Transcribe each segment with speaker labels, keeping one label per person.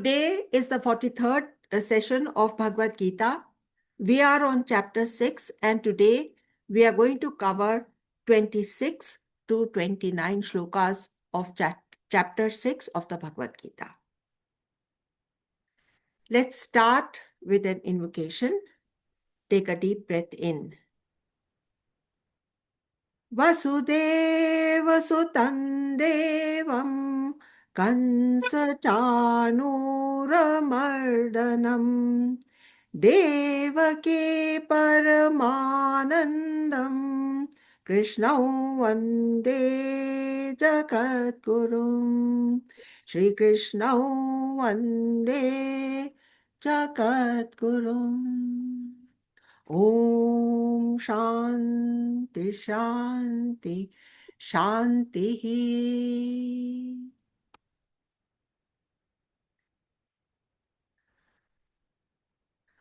Speaker 1: Today is the 43rd session of Bhagavad Gita. We are on chapter 6 and today we are going to cover 26 to 29 shlokas of chapter 6 of the Bhagavad Gita. Let's start with an invocation. Take a deep breath in. Vasudeva Sutam Devam Kansachanuramardhanam Devaki Paramanandam Krishnam Vande Jagadgurum Shri Krishnam Vande Jagadgurum. Om Shanti Shanti Shanti.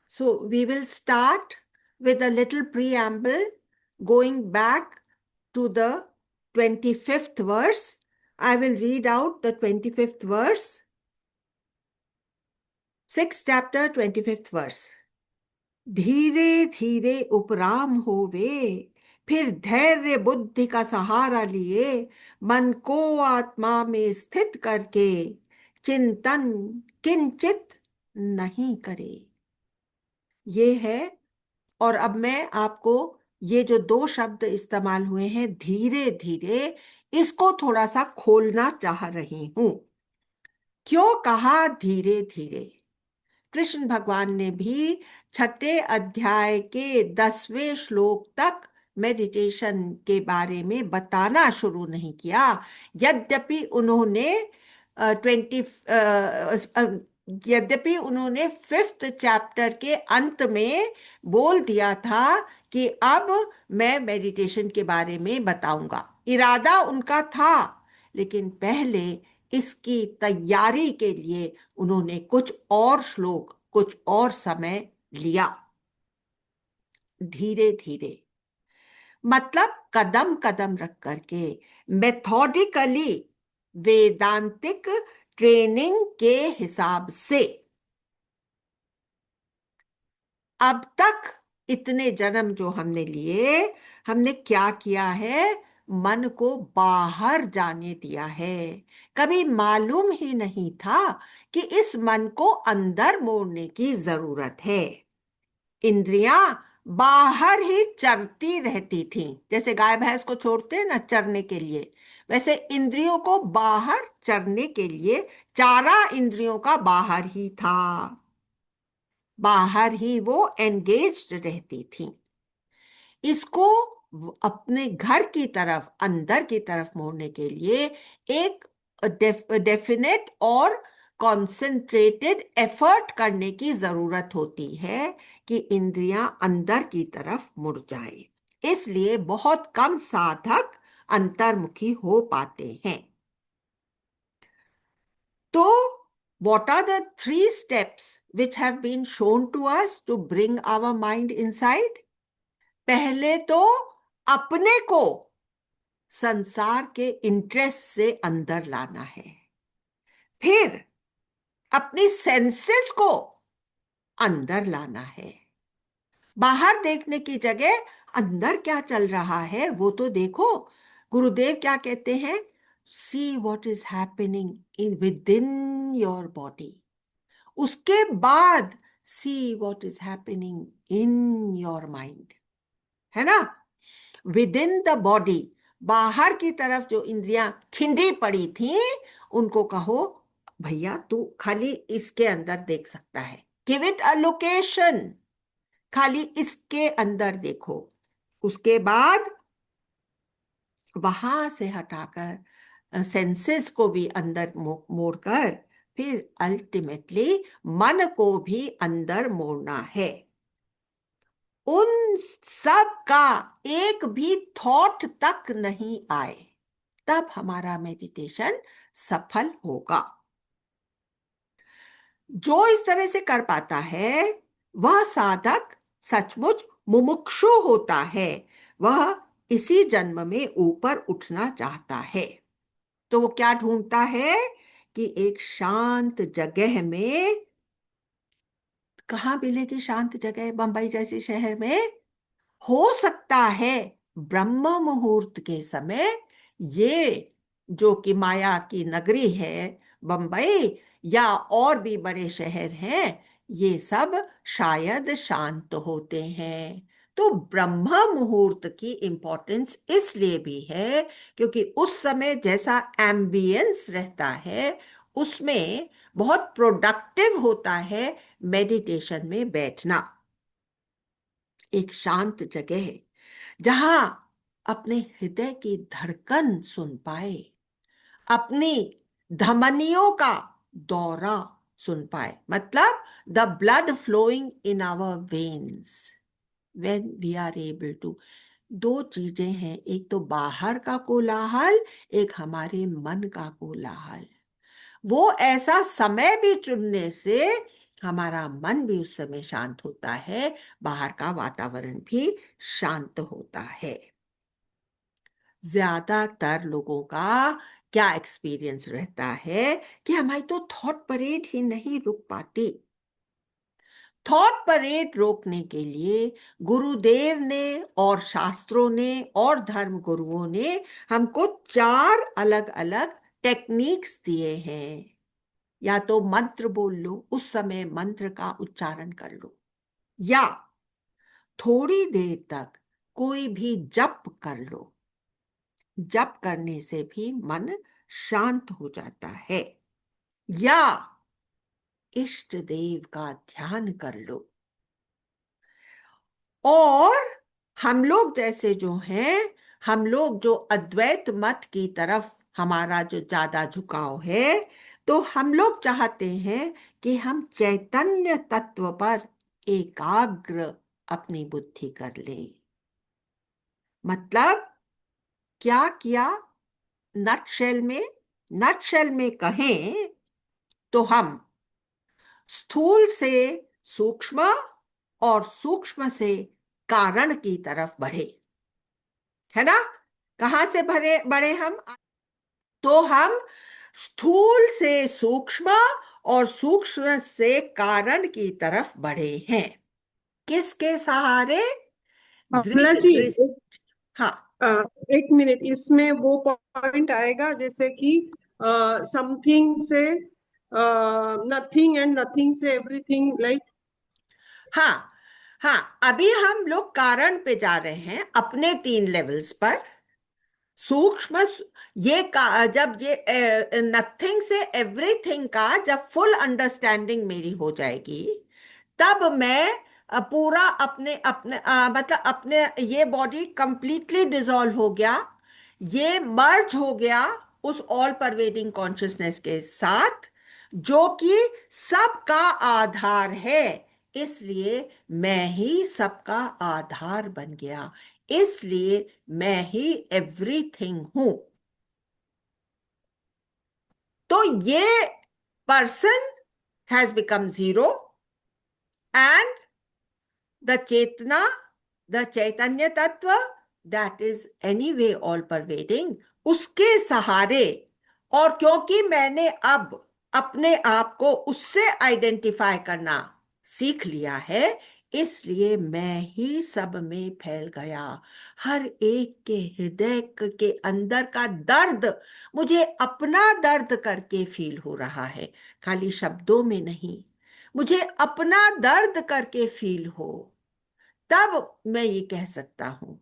Speaker 1: So we will start with a little preamble going back to the 25th verse. I will read out the 25th verse. 6th chapter, 25th verse. धीरे धीरे उपराम होवे, फिर धैर्य बुद्धि का सहारा लिए मन को आत्मा में स्थित करके चिंतन किंचित नहीं करे. ये है. और अब मैं आपको ये जो दो शब्द इस्तेमाल हुए हैं धीरे धीरे, इसको थोड़ा सा खोलना चाह रही हूं. क्यों कहा धीरे धीरे? कृष्ण भगवान ने भी 6ठे अध्याय के 10वें श्लोक तक मेडिटेशन के बारे में बताना शुरू नहीं किया. यद्यपि उन्होंने 5th चैप्टर के अंत में बोल दिया था कि अब मैं मेडिटेशन के बारे में बताऊंगा. इरादा उनका था, लेकिन पहले इसकी तैयारी के लिए उन्होंने कुछ और श्लोक, कुछ और समय लिया. धीरे धीरे मतलब कदम कदम रख करके, मेथोडिकली, वेदांतिक ट्रेनिंग के हिसाब से. अब तक इतने जन्म जो हमने लिए, हमने क्या किया है? मन को बाहर जाने दिया है. कभी मालूम ही नहीं था कि इस मन को अंदर मोड़ने की जरूरत है. इंद्रियां बाहर ही चरती रहती थीं. जैसे गाय भैंस को छोड़ते हैं ना चरने के लिए, वैसे इंद्रियों को बाहर चरने के लिए चारा इंद्रियों का बाहर ही था. बाहर ही वो एंगेज्ड रहती थी. इसको अपने घर की तरफ, अंदर की तरफ मोड़ने के लिए एक डेफिनेट और कॉन्सेंट्रेटेड एफर्ट करने की जरूरत होती है कि इंद्रियां अंदर की तरफ मुड़ जाए. इसलिए बहुत कम साधक अंतर्मुखी हो पाते हैं. तो what are the 3 steps which have been shown to us to bring our mind inside? पहले तो अपने को संसार के इंटरेस्ट से अंदर लाना है. फिर अपनी सेंसेस को अंदर लाना है. बाहर देखने की जगह अंदर क्या चल रहा है वो तो देखो. गुरुदेव क्या कहते हैं? See what is happening in with in your body. उसके बाद see what is happening in your mind. है ना? विद इन द बॉडी, बाहर की तरफ जो इंद्रियां खिंडी पड़ी थी, उनको कहो भैया तू खाली इसके अंदर देख सकता है. Give it a location. खाली इसके अंदर देखो. उसके बाद वहां से हटाकर सेंसेस को भी अंदर मोड़कर फिर अल्टीमेटली मन को भी अंदर मोड़ना है. उन सब का एक भी थॉट तक नहीं आए, तब हमारा मेडिटेशन सफल होगा. जो इस तरह से कर पाता है वह साधक सचमुच मुमुक्षु होता है. वह इसी जन्म में ऊपर उठना चाहता है. तो वो क्या ढूंढता है कि एक शांत जगह में, कहाँ मिलेगी शांत जगह बंबई जैसे शहर में? हो सकता है ब्रह्म मुहूर्त के समय ये जो कि माया की नगरी है बंबई, या और भी बड़े शहर हैं, ये सब शायद शांत होते हैं। तो ब्रह्म मुहूर्त की इंपॉर्टेंस इसलिए भी है क्योंकि उस समय जैसा एम्बियंस रहता है उसमें बहुत प्रोडक्टिव होता है मेडिटेशन में बैठना। एक शांत जगह जहां अपने हृदय की धड़कन सुन पाए, अपनी धमनियों का दौरा सुन पाए, मतलब the blood flowing in our veins when we are able to. दो चीजें हैं, एक तो बाहर का कोलाहल, एक हमारे मन का कोलाहल। वो ऐसा समय भी चुनने से हमारा मन भी उस समय शांत होता है, बाहर का वातावरण भी शांत होता है। ज्यादातर लोगों का क्या एक्सपीरियंस रहता है कि हमारी तो थॉट परेड ही नहीं रुक पाती। थॉट परेड रोकने के लिए गुरुदेव ने और शास्त्रों ने और धर्म गुरुओं ने हमको 4 अलग अलग टेक्निक्स दिए हैं। या तो मंत्र बोल लो, उस समय मंत्र का उच्चारण कर लो, या थोड़ी देर तक कोई भी जप कर लो। जप करने से भी मन शांत हो जाता है। या इष्ट देव का ध्यान कर लो। और हम लोग जैसे जो हैं, हम लोग जो अद्वैत मत की तरफ हमारा जो ज्यादा झुकाव है, तो हम लोग चाहते हैं कि हम चैतन्य तत्व पर एकाग्र अपनी बुद्धि कर लें। मतलब क्या किया? नटशेल में कहें तो हम स्थूल से सूक्ष्म और सूक्ष्म से कारण की तरफ बढ़े, है ना? कहां से भरे बढ़े हम? तो हम स्थूल से सूक्ष्म और सूक्ष्म से कारण की तरफ बढ़े हैं। किसके सहारे?
Speaker 2: कमला
Speaker 1: दृग
Speaker 2: जी,
Speaker 1: दृश्य। हाँ।
Speaker 2: अ, एक मिनट, इसमें वो पॉइंट आएगा जैसे कि समथिंग से नथिंग एंड नथिंग से एवरीथिंग, लाइक।
Speaker 1: हाँ। हाँ, अभी हम लोग कारण पे जा रहे हैं अपने 3 लेवल्स पर। सूक्ष्म, जब ये नथिंग से एवरीथिंग का जब फुल अंडरस्टैंडिंग मेरी हो जाएगी, तब मैं पूरा अपने अपने मतलब अपने ये बॉडी कंप्लीटली डिसॉल्व हो गया, ये मर्ज हो गया उस ऑल परवेडिंग कॉन्शियसनेस के साथ जो कि सबका आधार है। इसलिए मैं ही सबका आधार बन गया, इसलिए मैं ही एवरीथिंग हूं। तो ये person has become zero, and the chetana, the chaitanya tattva, that is anyway all pervading, उसके सहारे। और क्योंकि मैंने अब अपने आप को उससे आइडेंटिफाई करना सीख लिया है, इसलिए मैं ही सब में फैल गया। हर एक के हृदय के अंदर का दर्द मुझे अपना दर्द करके फील हो रहा है, खाली शब्दों में नहीं। मुझे अपना दर्द करके फील हो, तब मैं ये कह सकता हूं।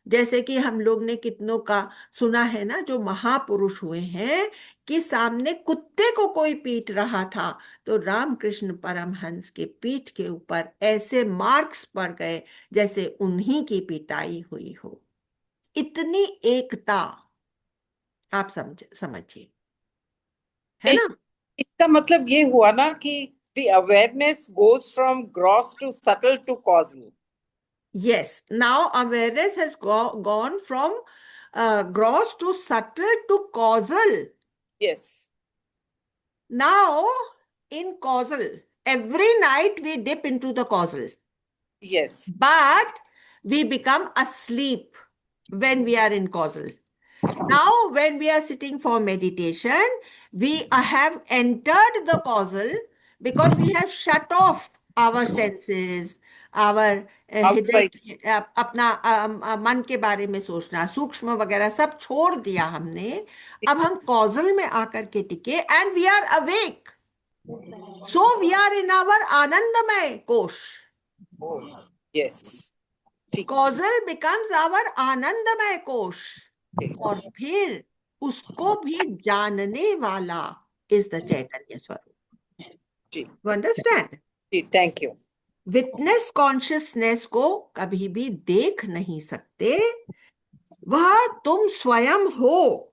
Speaker 1: जैसे कि हम लोग ने कितनों का सुना है ना, जो महापुरुष हुए हैं, कि सामने कुत्ते को कोई पीट रहा था तो रामकृष्ण परमहंस के पीठ के ऊपर ऐसे मार्क्स पड़ गए जैसे उन्हीं की पिटाई हुई हो। इतनी एकता, आप समझिए, है
Speaker 3: इस,
Speaker 1: ना?
Speaker 3: इसका मतलब ये हुआ ना कि the awareness goes from gross to subtle to causal.
Speaker 1: Yes, now awareness has gone from gross to subtle to causal.
Speaker 3: Yes,
Speaker 1: Now, in causal, every night we dip into the causal,
Speaker 3: yes,
Speaker 1: but we become asleep when we are in causal. Now, when we are sitting for meditation, we have entered the causal because we have shut off our senses, our हृदय
Speaker 3: Outside.
Speaker 1: अपना मन के बारे में सोचना, सूक्ष्म वगैरह सब छोड़ दिया हमने. अब हम causal में आकर के टिके and we are awake. So we are in our आनंदमय कोश.
Speaker 3: Yes. ठीक.
Speaker 1: Causal becomes our आनंदमय कोश. और फिर उसको भी जानने वाला is the चैतन्य स्वरूप.
Speaker 3: जी.
Speaker 1: You understand?
Speaker 3: जी, thank you.
Speaker 1: विटनेस कॉन्शियसनेस को कभी भी देख नहीं सकते. वह तुम स्वयं हो.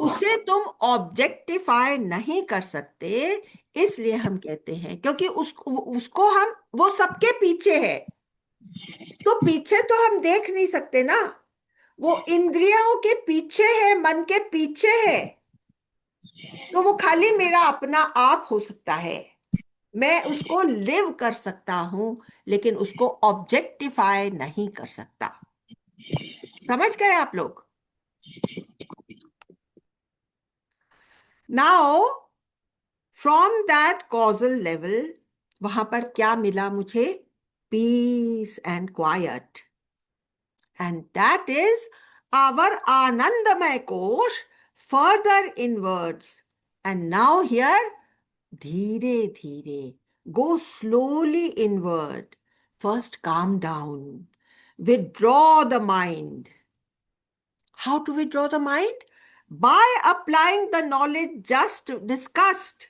Speaker 1: उसे तुम ऑब्जेक्टिफाई नहीं कर सकते. इसलिए हम कहते हैं क्योंकि उसको हम वो सबके पीछे है. तो पीछे तो हम देख नहीं सकते ना. वो इंद्रियों के पीछे है, मन के पीछे है. तो वो खाली मेरा अपना आप हो सकता है. मैं उसको लिव कर सकता हूं लेकिन उसको ऑब्जेक्टिफाई नहीं कर सकता. समझ गए आप लोग? Now from that causal level वहां पर क्या मिला मुझे? Peace and quiet. And that is our anandamaya kosha further inwards. And now here धीरे धीरे go slowly inward. First calm down. Withdraw the mind. How to withdraw the mind? By applying the knowledge just discussed.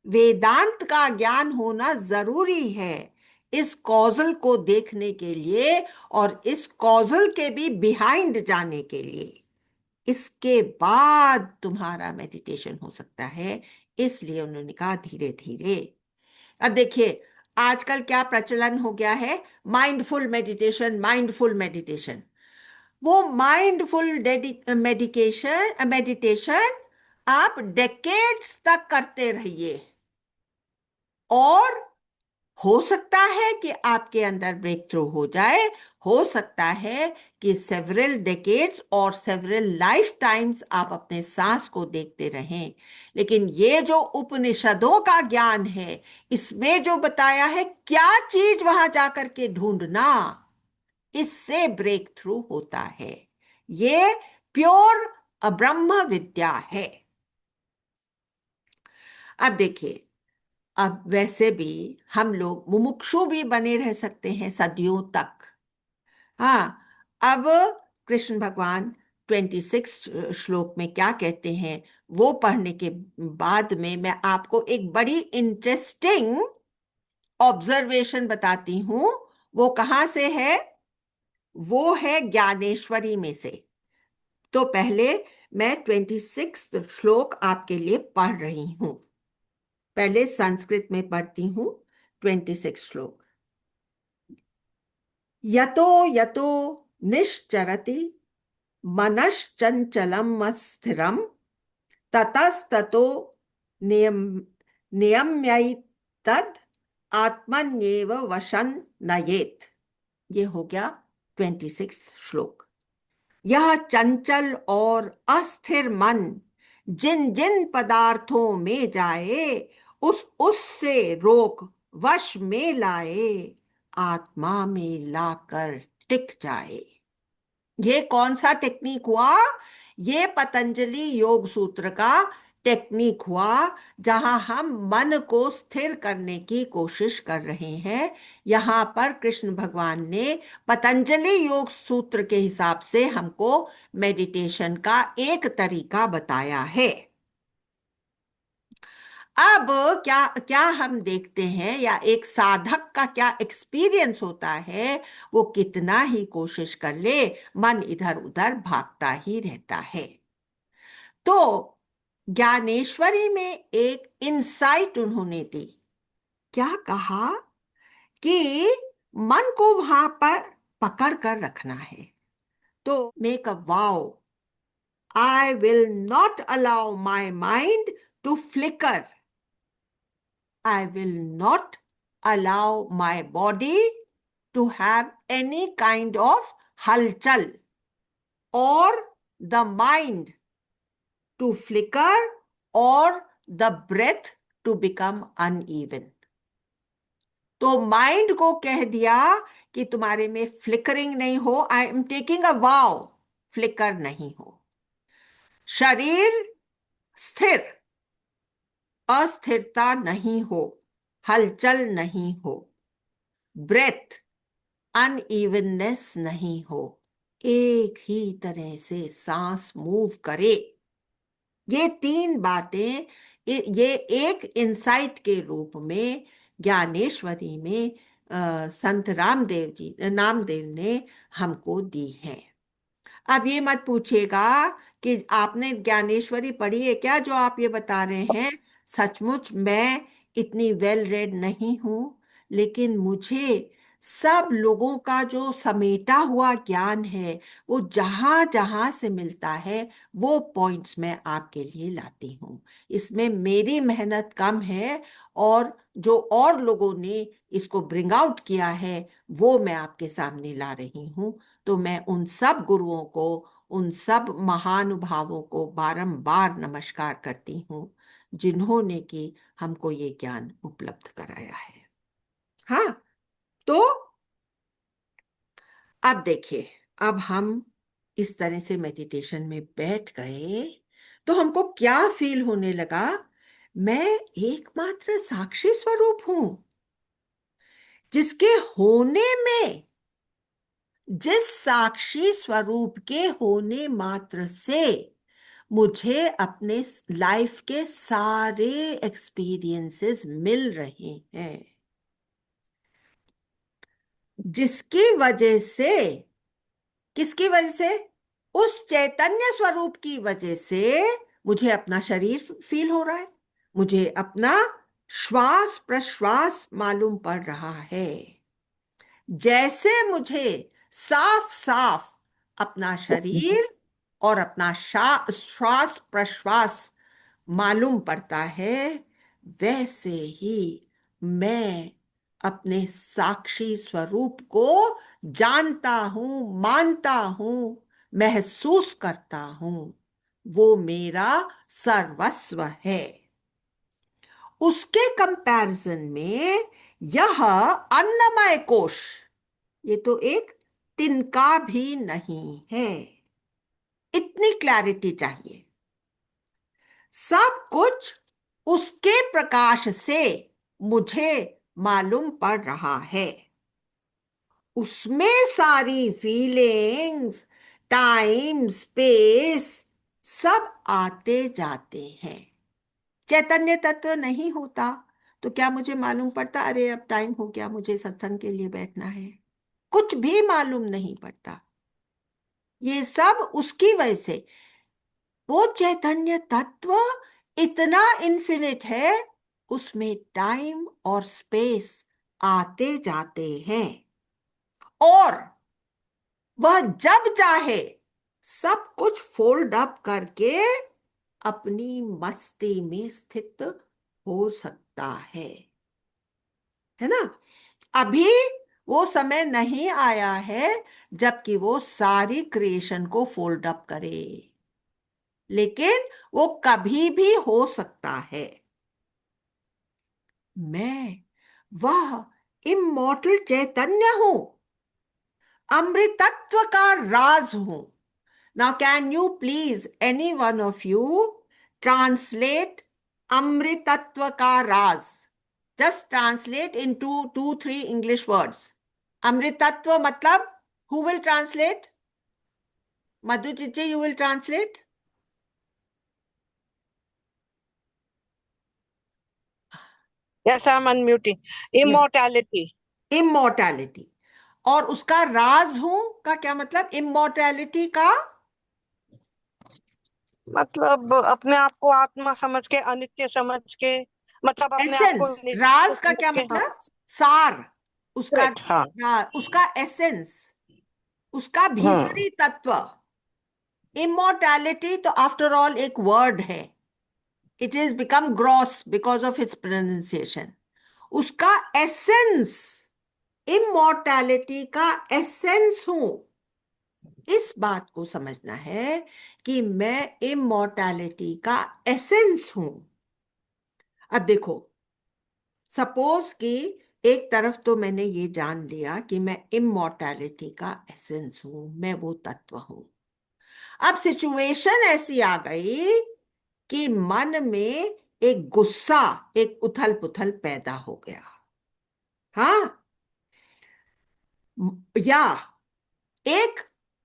Speaker 1: वेदांत का ज्ञान होना जरूरी है इस causal को देखने के लिए और इस कॉजल के भी बिहाइंड जाने के लिए. इसके बाद तुम्हारा मेडिटेशन हो सकता है. इसलिए उन्होंने कहा धीरे धीरे. अब देखिए आजकल क्या प्रचलन हो गया है? Mindful meditation, mindful meditation. वो माइंडफुल मेडिटेशन आप डेकेड्स तक करते रहिए और हो सकता है कि आपके अंदर ब्रेक थ्रू हो जाए. हो सकता है कि सेवरल डेकेड्स और सेवरल लाइफ टाइम्स आप अपने सांस को देखते रहें. लेकिन ये जो उपनिषदों का ज्ञान है इसमें जो बताया है क्या चीज वहां जाकर के ढूंढना, इससे ब्रेक थ्रू होता है. ये प्योर ब्रह्म विद्या है. अब देखिए, अब वैसे भी हम लोग मुमुक्षु भी बने रह सकते हैं सदियों तक. हाँ. अब कृष्ण भगवान 26 श्लोक में क्या कहते हैं वो पढ़ने के बाद में मैं आपको एक बड़ी इंटरेस्टिंग ऑब्जर्वेशन बताती हूं. वो कहां से है? वो है ज्ञानेश्वरी में से. तो पहले मैं 26 श्लोक आपके लिए पढ़ रही हूं. पहले संस्कृत में पढ़ती हूं 26 श्लोक. यतो यतो निश्चरति मनश्चंचलम अस्थिरम ततस्ततो नियम नियम्यैतद् आत्मन्येव वशं नयेत्. ये हो गया 26 श्लोक. यह चंचल और अस्थिर मन जिन जिन पदार्थों में जाए उससे रोक वश में लाए, आत्मा में लाकर टिक जाए. ये कौन सा टेक्निक हुआ? ये पतंजलि योग सूत्र का टेक्निक हुआ जहां हम मन को स्थिर करने की कोशिश कर रहे हैं. यहां पर कृष्ण भगवान ने पतंजलि योग सूत्र के हिसाब से हमको मेडिटेशन का एक तरीका बताया है. अब क्या क्या हम देखते हैं या एक साधक का क्या एक्सपीरियंस होता है? वो कितना ही कोशिश कर ले मन इधर उधर भागता ही रहता है. तो ज्ञानेश्वरी में एक इंसाइट उन्होंने दी. क्या कहा कि मन को वहां पर पकड़ कर रखना है. तो make a vow, I will not allow my mind to flicker. I will not allow my body to have any kind of halchal or the mind to flicker or the breath to become uneven. तो mind को कह दिया कि तुम्हारे में flickering नहीं हो, I am taking a vow, flicker नहीं हो। शरीर स्थिर, अस्थिरता नहीं हो, हलचल नहीं हो। ब्रेथ, अनइवननेस नहीं हो, एक ही तरह से सांस मूव करे। ये तीन बातें ये एक इंसाइट के रूप में ज्ञानेश्वरी में संत नामदेव ने हमको दी है। अब ये मत पूछिएगा कि आपने ज्ञानेश्वरी पढ़ी है क्या जो आप ये बता रहे हैं। सचमुच मैं इतनी वेल रेड नहीं हूं, लेकिन मुझे सब लोगों का जो समेटा हुआ ज्ञान है वो जहां जहां से मिलता है वो पॉइंट्स मैं आपके लिए लाती हूँ। इसमें मेरी मेहनत कम है और जो और लोगों ने इसको ब्रिंग आउट किया है वो मैं आपके सामने ला रही हूँ। तो मैं उन सब गुरुओं को, उन सब महानुभावों को बारंबार नमस्कार करती हूँ जिन्होंने कि हमको ये ज्ञान उपलब्ध कराया है। हाँ, तो अब देखिए, अब हम इस तरह से मेडिटेशन में बैठ गए तो हमको क्या फील होने लगा? मैं एकमात्र साक्षी स्वरूप हूं जिसके होने में, जिस साक्षी स्वरूप के होने मात्र से मुझे अपने लाइफ के सारे एक्सपीरियंसेस मिल रहे हैं, जिसकी वजह से, किसकी वजह से? उस चैतन्य स्वरूप की वजह से मुझे अपना शरीर फील हो रहा है, मुझे अपना श्वास प्रश्वास मालूम पड़ रहा है। जैसे मुझे साफ साफ अपना शरीर और अपना श्वास प्रश्वास मालूम पड़ता है, वैसे ही मैं अपने साक्षी स्वरूप को जानता हूं, मानता हूं, महसूस करता हूं। वो मेरा सर्वस्व है। उसके कंपैरिजन में यह अन्नमय कोश, ये तो एक तिनका भी नहीं है। इतनी क्लैरिटी चाहिए। सब कुछ उसके प्रकाश से मुझे मालूम पड़ रहा है। उसमें सारी फीलिंग्स, टाइम, स्पेस सब आते जाते हैं। चैतन्य तत्व नहीं होता तो क्या मुझे मालूम पड़ता अरे अब टाइम हो गया, मुझे सत्संग के लिए बैठना है? कुछ भी मालूम नहीं पड़ता। ये सब उसकी वजह से। वो चैतन्य तत्व इतना इन्फिनिट है, उसमें टाइम और स्पेस आते जाते हैं और वह जब चाहे सब कुछ फोल्ड अप करके अपनी मस्ती में स्थित हो सकता है ना? अभी वो समय नहीं आया है जबकि वो सारी क्रिएशन को फोल्ड अप करे, लेकिन वो कभी भी हो सकता है। मैं वह इमॉर्टल चैतन्य हूं, अमृतत्व का राज हूं। Now can you please anyone of you translate अमृतत्व का राज? Just translate into three English words. अमृतत्व मतलब, हु विल ट्रांसलेट? मधु चिच्चे, you will translate?
Speaker 4: Yes, I'm unmuting. Immortality.
Speaker 1: Immortality. और उसका राज हूं का क्या मतलब? इमोर्टैलिटी का
Speaker 4: मतलब अपने आप को आत्मा समझ के, अनित्य समझ के, मतलब अपने आप को
Speaker 1: एसेंस। राज का
Speaker 4: समझ
Speaker 1: क्या
Speaker 4: के, हाँ,
Speaker 1: मतलब? सार। उसका
Speaker 4: correct, हाँ,
Speaker 1: उसका एसेंस, उसका
Speaker 4: हम्म,
Speaker 1: भीतरी तत्व। इमोर्टैलिटी तो आफ्टर ऑल एक वर्ड है। It is become gross because of its pronunciation. उसका एसेंस, इमोर्टैलिटी का एसेंस हूं। इस बात को समझना है कि मैं इमॉर्टैलिटी का एसेंस हूं। अब देखो, सपोज कि एक तरफ तो मैंने ये जान लिया कि मैं इमॉर्टैलिटी का एसेंस हूं, मैं वो तत्व हूं। अब सिचुएशन ऐसी आ गई कि मन में एक गुस्सा, एक उथल पुथल पैदा हो गया। हाँ, या एक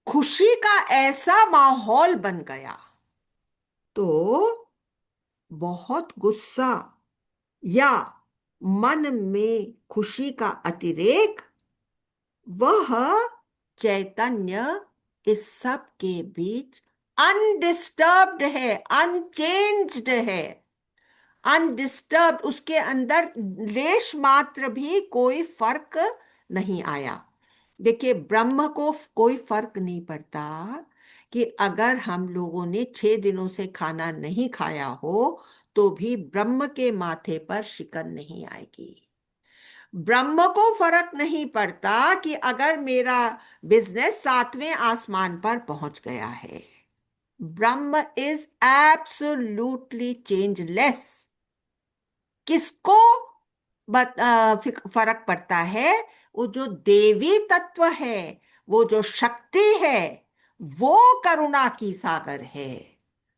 Speaker 1: खुशी का ऐसा माहौल बन गया, तो बहुत गुस्सा या मन में खुशी का अतिरेक, वह चैतन्य इस सब के बीच अनडिस्टर्ब्ड है, अनचेंज्ड है, अनडिस्टर्ब्ड। उसके अंदर लेश मात्र भी कोई फर्क नहीं आया। देखिए, ब्रह्म को कोई फर्क नहीं पड़ता कि अगर हम लोगों ने 6 दिनों से खाना नहीं खाया हो तो भी ब्रह्म के माथे पर शिकन नहीं आएगी। ब्रह्म को फर्क नहीं पड़ता कि अगर मेरा बिजनेस 7वें आसमान पर पहुंच गया है। ब्रह्म इज एब्सोल्युटली चेंजलेस। किसको फर्क पड़ता है? वो जो देवी तत्व है, वो जो शक्ति है, वो करुणा की सागर है।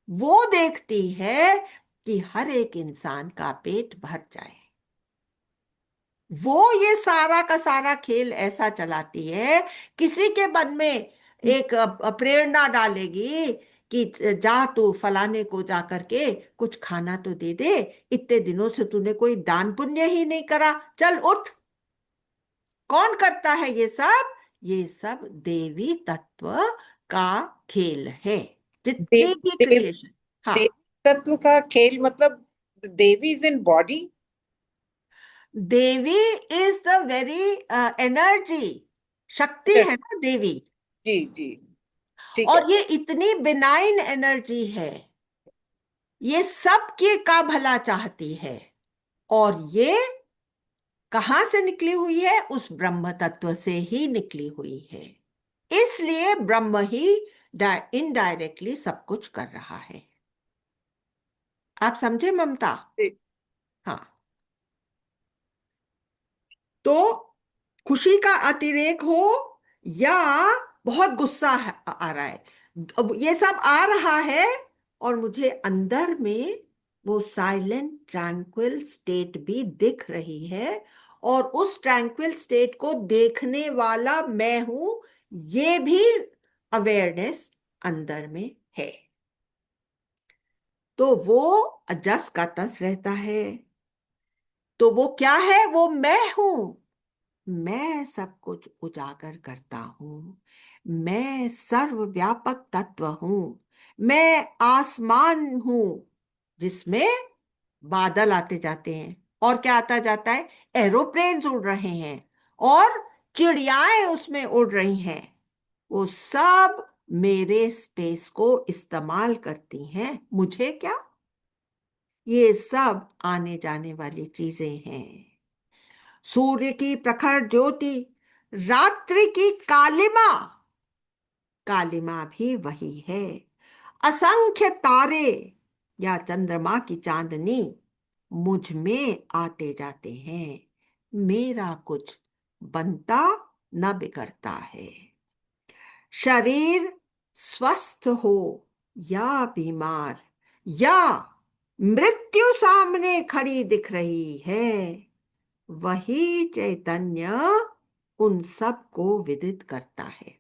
Speaker 1: वो देखती है कि हर एक इंसान का पेट भर जाए। वो ये सारा का सारा खेल ऐसा चलाती है, किसी के मन में एक प्रेरणा डालेगी कि जा तू फलाने को जा करके कुछ खाना तो दे दे, इतने दिनों से तूने कोई दान पुण्य ही नहीं करा, चल उठ। कौन करता है ये सब? ये सब देवी तत्व का खेल है, जितनी
Speaker 3: देव
Speaker 1: भी
Speaker 3: देव
Speaker 1: क्रिएशन। हाँ,
Speaker 3: देव तत्व का खेल मतलब Devi is in body.
Speaker 1: Devi is the very energy, शक्ति है ना देवी।
Speaker 3: जी जी, ठीक है।
Speaker 1: और ये इतनी बिनाइन एनर्जी है, ये सबके का भला चाहती है। और ये कहां से निकली हुई है? उस ब्रह्म तत्व से ही निकली हुई है। इसलिए ब्रह्म ही इनडायरेक्टली सब कुछ कर रहा है। आप समझे ममता?
Speaker 3: जी।
Speaker 1: हाँ। तो खुशी का अतिरेक हो या बहुत गुस्सा आ रहा है, अब ये सब आ रहा है, और मुझे अंदर में वो साइलेंट ट्रैंक्विल स्टेट भी दिख रही है, और उस ट्रैंक्विल स्टेट को देखने वाला मैं हूं, ये भी अवेयरनेस अंदर में है। तो वो जस का तस रहता है। तो वो क्या है? वो मैं हूं। मैं सब कुछ उजागर करता हूं। मैं सर्वव्यापक तत्व हूं। मैं आसमान हूं जिसमें बादल आते जाते हैं, और क्या आता जाता है? एरोप्लेन्स उड़ रहे हैं और चिड़ियाएं उसमें उड़ रही हैं। वो सब मेरे स्पेस को इस्तेमाल करती हैं। मुझे क्या? ये सब आने जाने वाली चीजें हैं। सूर्य की प्रखर ज्योति, रात्रि की कालिमा, कालिमा भी वही है। असंख्य तारे या चंद्रमा की चांदनी मुझ में आते जाते हैं। मेरा कुछ बनता न बिगड़ता है। शरीर स्वस्थ हो या बीमार, या मृत्यु सामने खड़ी दिख रही है, वही चैतन्य उन सब को विदित करता है।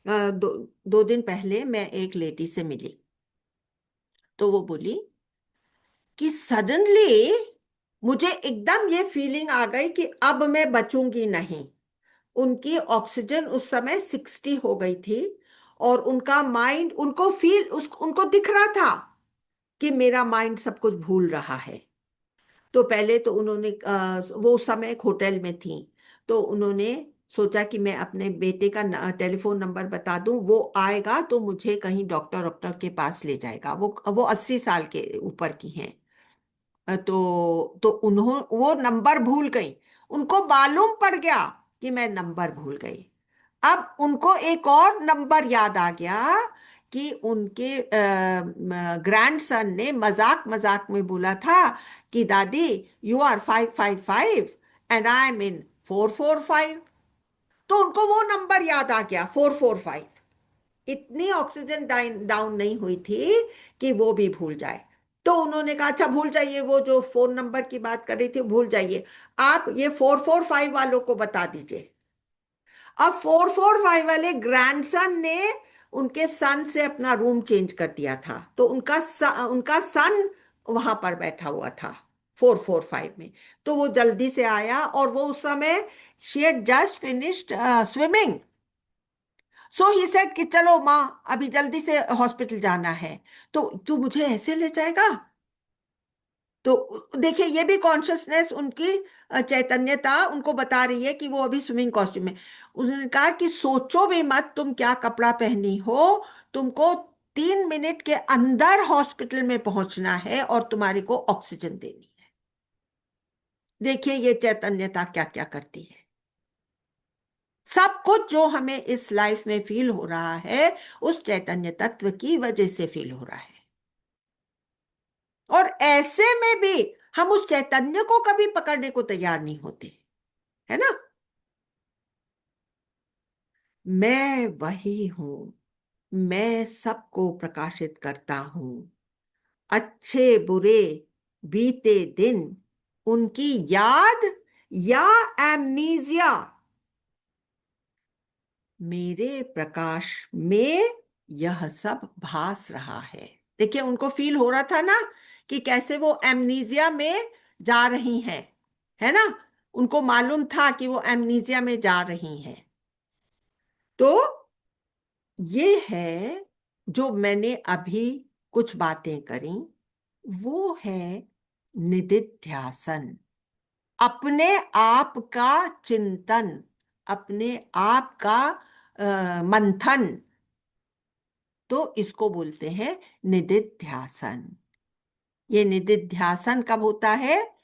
Speaker 1: दो दिन पहले मैं एक लेडी से मिली, तो वो बोली कि सडनली मुझे एकदम ये फीलिंग आ गई कि अब मैं बचूंगी नहीं। उनकी ऑक्सीजन उस समय 60 हो गई थी, और उनका माइंड, उनको दिख रहा था कि मेरा माइंड सब कुछ भूल रहा है। तो पहले तो उन्होंने वो उस समय एक होटल में थी, तो उन्होंने सोचा कि मैं अपने बेटे का टेलीफोन नंबर बता दूं, वो आएगा तो मुझे कहीं डॉक्टर के पास ले जाएगा। वो 80 साल के ऊपर की हैं। तो वो नंबर भूल गई। उनको मालूम पड़ गया कि मैं नंबर भूल गई। अब उनको एक और नंबर याद आ गया कि उनके ग्रैंडसन ने मजाक मजाक में बोला था कि दादी, you are 555 and I am in 445। तो उनको वो नंबर याद आ गया, 445। इतनी ऑक्सीजन डाउन नहीं हुई थी कि वो भी भूल जाए। तो उन्होंने कहा अच्छा भूल जाइए, वो जो फोन नंबर की बात कर रही थी भूल जाइए, आप ये 445 वालों को बता दीजिए। अब 445 वाले ग्रैंडसन ने उनके सन से अपना रूम चेंज कर दिया था, तो उनका सन वहां पर बैठा हुआ था 445 में। तो वो जल्दी से आया और वो उस समय she had just finished swimming. So he said कि चलो माँ अभी जल्दी से हॉस्पिटल जाना है, तो तू मुझे ऐसे ले जाएगा? तो देखिए ये भी कॉन्शियसनेस उनकी, चैतन्यता उनको बता रही है कि वो अभी स्विमिंग कॉस्ट्यूम में। उन्होंने कहा कि सोचो भी मत तुम क्या कपड़ा पहनी हो, तुमको 3 मिनट के अंदर हॉस्पिटल में पहुंचना है और तुम्हारी को ऑक्सीजन देनी है। देखिए ये चैतन्यता क्या क्या करती है। सब कुछ जो हमें इस लाइफ में फील हो रहा है उस चैतन्य तत्व की वजह से फील हो रहा है। और ऐसे में भी हम उस चैतन्य को कभी पकड़ने को तैयार नहीं होते, है ना। मैं वही हूं, मैं सबको प्रकाशित करता हूं, अच्छे बुरे बीते दिन उनकी याद या एमनीजिया, मेरे प्रकाश में यह सब भास रहा है। देखिए उनको फील हो रहा था ना कि कैसे वो एमनीजिया में जा रही हैं, है ना। उनको मालूम था कि वो एमनीजिया में जा रही हैं। तो ये है जो मैंने अभी कुछ बातें करी, वो है निदिध्यासन, अपने आप का चिंतन, अपने आप का मंथन। तो इसको बोलते हैं निदिध्यासन। ये निदिध्यासन कब होता है?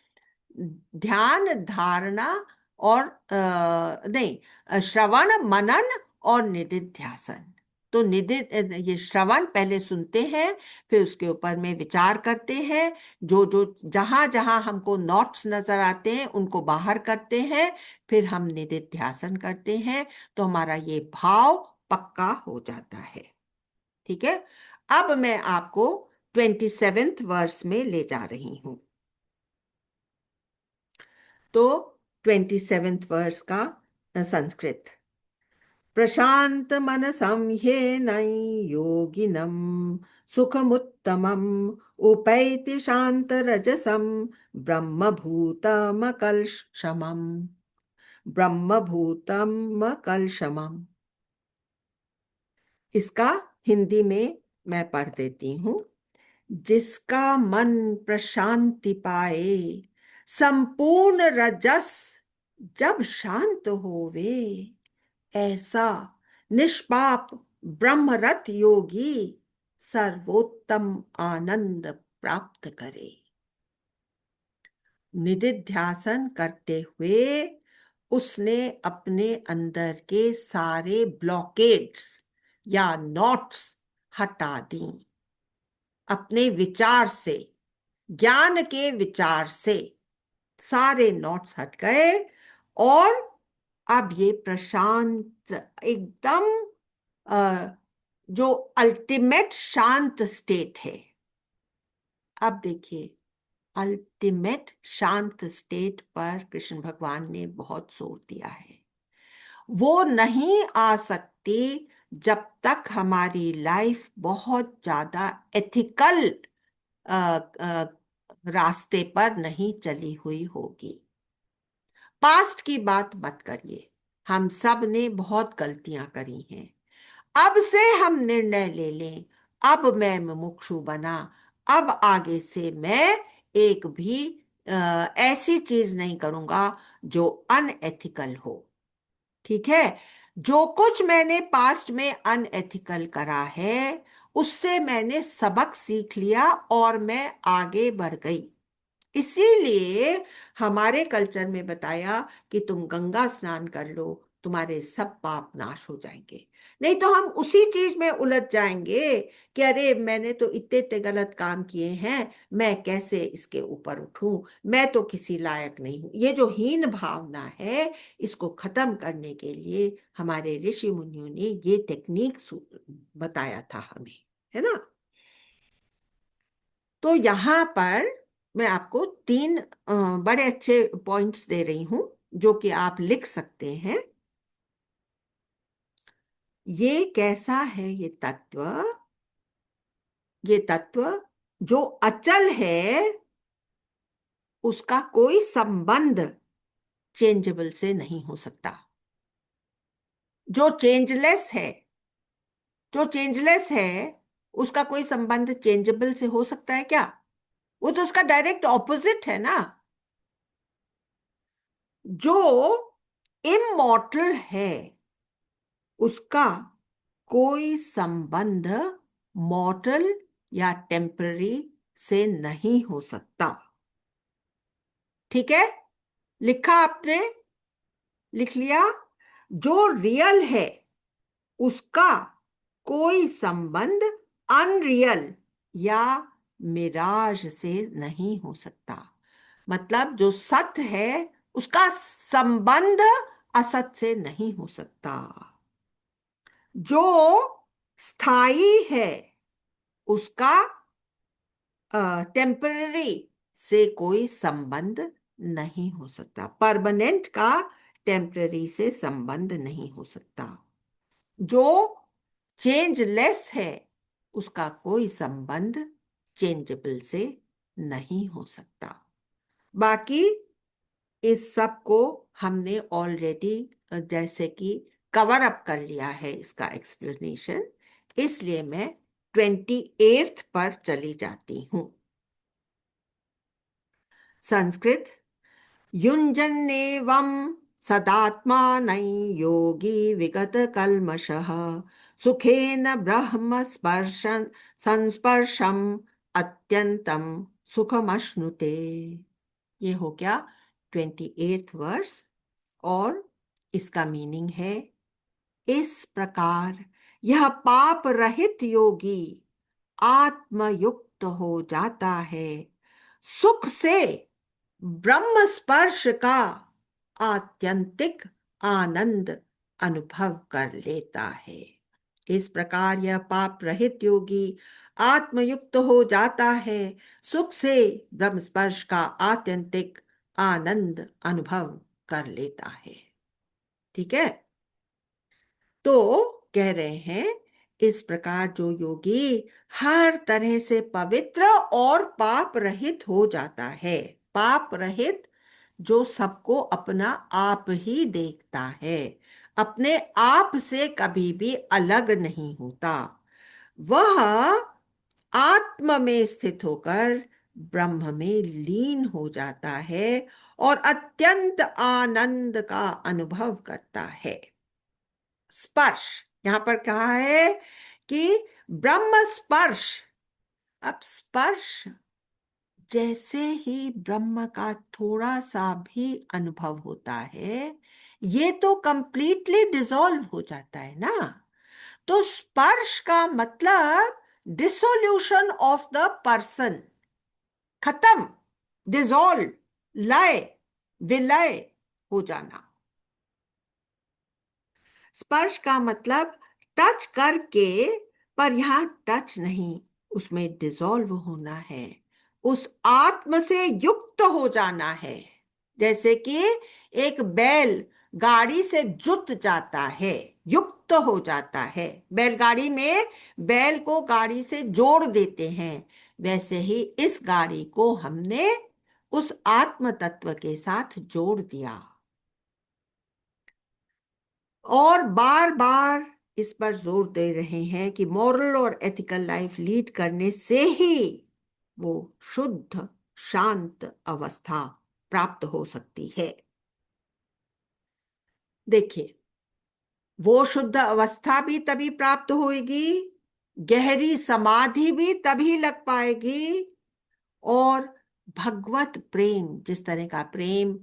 Speaker 1: ध्यान धारणा और नहीं, श्रवण मनन और निदिध्यासन। तो ये श्रवण पहले सुनते हैं, फिर उसके ऊपर में विचार करते हैं, जो जो जहां जहां हमको नोट्स नजर आते हैं उनको बाहर करते हैं, फिर हम निदिध्यासन करते हैं, तो हमारा ये भाव पक्का हो जाता है। ठीक है। अब मैं आपको 27th वर्स में ले जा रही हूं। तो 27th वर्स का संस्कृत। प्रशांत मनसं ह्येनं योगिनं सुखमुत्तमम् उपैति शांत रजसं ब्रह्मभूतमकल्मषम्, ब्रह्मभूतमकल्मषम्। इसका हिंदी में मैं पढ़ देती हूँ। जिसका मन प्रशांति पाए, संपूर्ण रजस जब शांत होवे, ऐसा निष्पाप ब्रह्मरत योगी सर्वोत्तम आनंद प्राप्त करे। निदिध्यासन करते हुए उसने अपने अंदर के सारे ब्लॉकेड्स या नॉट्स हटा दी। अपने विचार से, ज्ञान के विचार से सारे नॉट्स हट गए और अब ये प्रशांत एकदम जो अल्टीमेट शांत स्टेट है। अब देखिए अल्टीमेट शांत स्टेट पर कृष्ण भगवान ने बहुत जोर दिया है। वो नहीं आ सकती जब तक हमारी लाइफ बहुत ज्यादा एथिकल रास्ते पर नहीं चली हुई होगी। पास्ट की बात मत करिए, हम सब ने बहुत गलतियां करी हैं। अब से हम निर्णय ले लें, अब मैं मुमुक्षु बना, अब आगे से मैं एक भी ऐसी चीज नहीं करूंगा जो अनएथिकल हो। ठीक है। जो कुछ मैंने पास्ट में अनएथिकल करा है उससे मैंने सबक सीख लिया और मैं आगे बढ़ गई। इसीलिए हमारे कल्चर में बताया कि तुम गंगा स्नान कर लो, तुम्हारे सब पाप नाश हो जाएंगे। नहीं तो हम उसी चीज में उलझ जाएंगे कि अरे मैंने तो इतने इतने गलत काम किए हैं, मैं कैसे इसके ऊपर उठूं, मैं तो किसी लायक नहीं हूं। ये जो हीन भावना है, इसको खत्म करने के लिए हमारे ऋषि मुनियों ने ये टेक्निक बताया था हमें, है ना। तो यहाँ पर मैं आपको तीन बड़े अच्छे पॉइंट्स दे रही हूं जो कि आप लिख सकते हैं। ये कैसा है ये तत्व जो अचल है, उसका कोई संबंध चेंजेबल से नहीं हो सकता। जो चेंजलेस है, जो चेंजलेस है, उसका कोई संबंध चेंजेबल से हो सकता है क्या? वो तो उसका डायरेक्ट ऑपोजिट है ना। जो इमॉर्टल है, उसका कोई संबंध मॉर्टल या टेम्पररी से नहीं हो सकता। ठीक है, लिखा आपने? लिख लिया? जो रियल है, उसका कोई संबंध अनरियल या मिराज से नहीं हो सकता। मतलब जो सत्य है, उसका संबंध असत से नहीं हो सकता। जो स्थायी है, उसका टेम्पररी से कोई संबंध नहीं हो सकता। परमानेंट का टेम्पररी से संबंध नहीं हो सकता। जो चेंजलेस है, उसका कोई संबंध चेंजेबल से नहीं हो सकता। बाकी इस सब को हमने ऑलरेडी जैसे कि कवर अप कर लिया है इसका एक्सप्लेनेशन, इसलिए मैं 28th पर चली जाती हूं। संस्कृत। युञ्जन्नेवं सदात्मानं योगी विगत कल्मषः सुखेन ब्रह्म स्पर्शन संस्पर्शम अत्यंतम सुखमश्नुते। ये हो गया 28th वर्स। और इसका मीनिंग है, इस प्रकार यह पाप रहित योगी आत्मयुक्त हो जाता है, सुख से ब्रह्म स्पर्श का आत्यंतिक आनंद अनुभव कर लेता है। इस प्रकार यह पाप रहित योगी आत्मयुक्त हो जाता है, सुख से ब्रह्म स्पर्श का आत्यंतिक आनंद अनुभव कर लेता है। ठीक है, तो कह रहे हैं इस प्रकार जो योगी हर तरह से पवित्र और पाप रहित हो जाता है, पाप रहित जो सबको अपना आप ही देखता है, अपने आप से कभी भी अलग नहीं होता, वह आत्म में स्थित होकर ब्रह्म में लीन हो जाता है और अत्यंत आनंद का अनुभव करता है। स्पर्श यहां पर कहा है कि ब्रह्म स्पर्श। अब स्पर्श जैसे ही ब्रह्म का थोड़ा सा भी अनुभव होता है, ये तो कंप्लीटली डिसॉल्व हो जाता है ना। तो स्पर्श का मतलब डिसोल्यूशन ऑफ द पर्सन, खत्म, डिसॉल्व, लय, विलय हो जाना। स्पर्श का मतलब टच करके, पर यहां टच नहीं, उसमें डिसॉल्व होना है, उस आत्म से युक्त हो जाना है। जैसे कि एक बैल गाड़ी से जुत जाता है, युक्त हो जाता है। बैलगाड़ी में बैल को गाड़ी से जोड़ देते हैं, वैसे ही इस गाड़ी को हमने उस आत्म तत्व के साथ जोड़ दिया। और बार बार इस पर जोर दे रहे हैं कि मॉरल और एथिकल लाइफ लीड करने से ही वो शुद्ध शांत अवस्था प्राप्त हो सकती है। देखिए, वो शुद्ध अवस्था भी तभी प्राप्त होगी, गहरी समाधि भी तभी लग पाएगी, और भगवत प्रेम, जिस तरह का प्रेम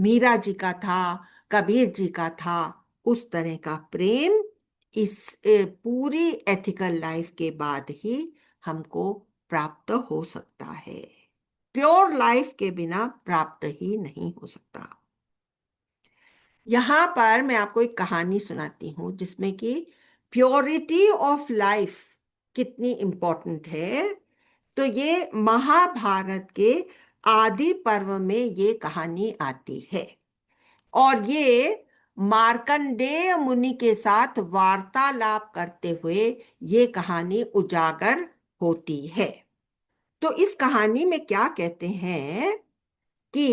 Speaker 1: मीरा जी का था, कबीर जी का था, उस तरह का प्रेम इस पूरी एथिकल लाइफ के बाद ही हमको प्राप्त हो सकता है। प्योर लाइफ के बिना प्राप्त ही नहीं हो सकता। यहां पर मैं आपको एक कहानी सुनाती हूं जिसमें कि प्योरिटी ऑफ लाइफ कितनी इंपॉर्टेंट है। तो ये महाभारत के आदि पर्व में ये कहानी आती है और ये मार्कंडेय मुनि के साथ वार्तालाप करते हुए ये कहानी उजागर होती है। तो इस कहानी में क्या कहते हैं कि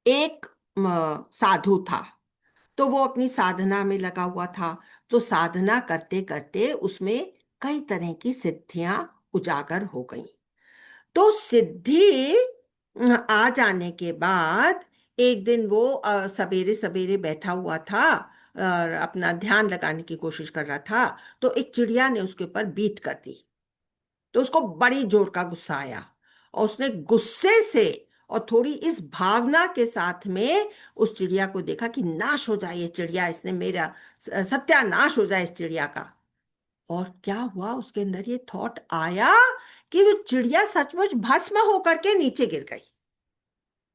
Speaker 1: एक साधु था, तो वो अपनी साधना में लगा हुआ था। तो साधना करते करते उसमें कई तरह की सिद्धियां उजागर हो गई। तो सिद्धि आ जाने के बाद एक दिन वो सवेरे सवेरे बैठा हुआ था और अपना ध्यान लगाने की कोशिश कर रहा था। तो एक चिड़िया ने उसके ऊपर बीट कर दी। तो उसको बड़ी जोर का गुस्सा आया और उसने गुस्से से और थोड़ी इस भावना के साथ में उस चिड़िया को देखा कि नाश हो जाए ये चिड़िया, इसने मेरा सत्यानाश हो जाए इस चिड़िया का। और क्या हुआ, उसके अंदर ये थॉट आया कि वो चिड़िया सचमुच भस्म होकर के नीचे गिर गई।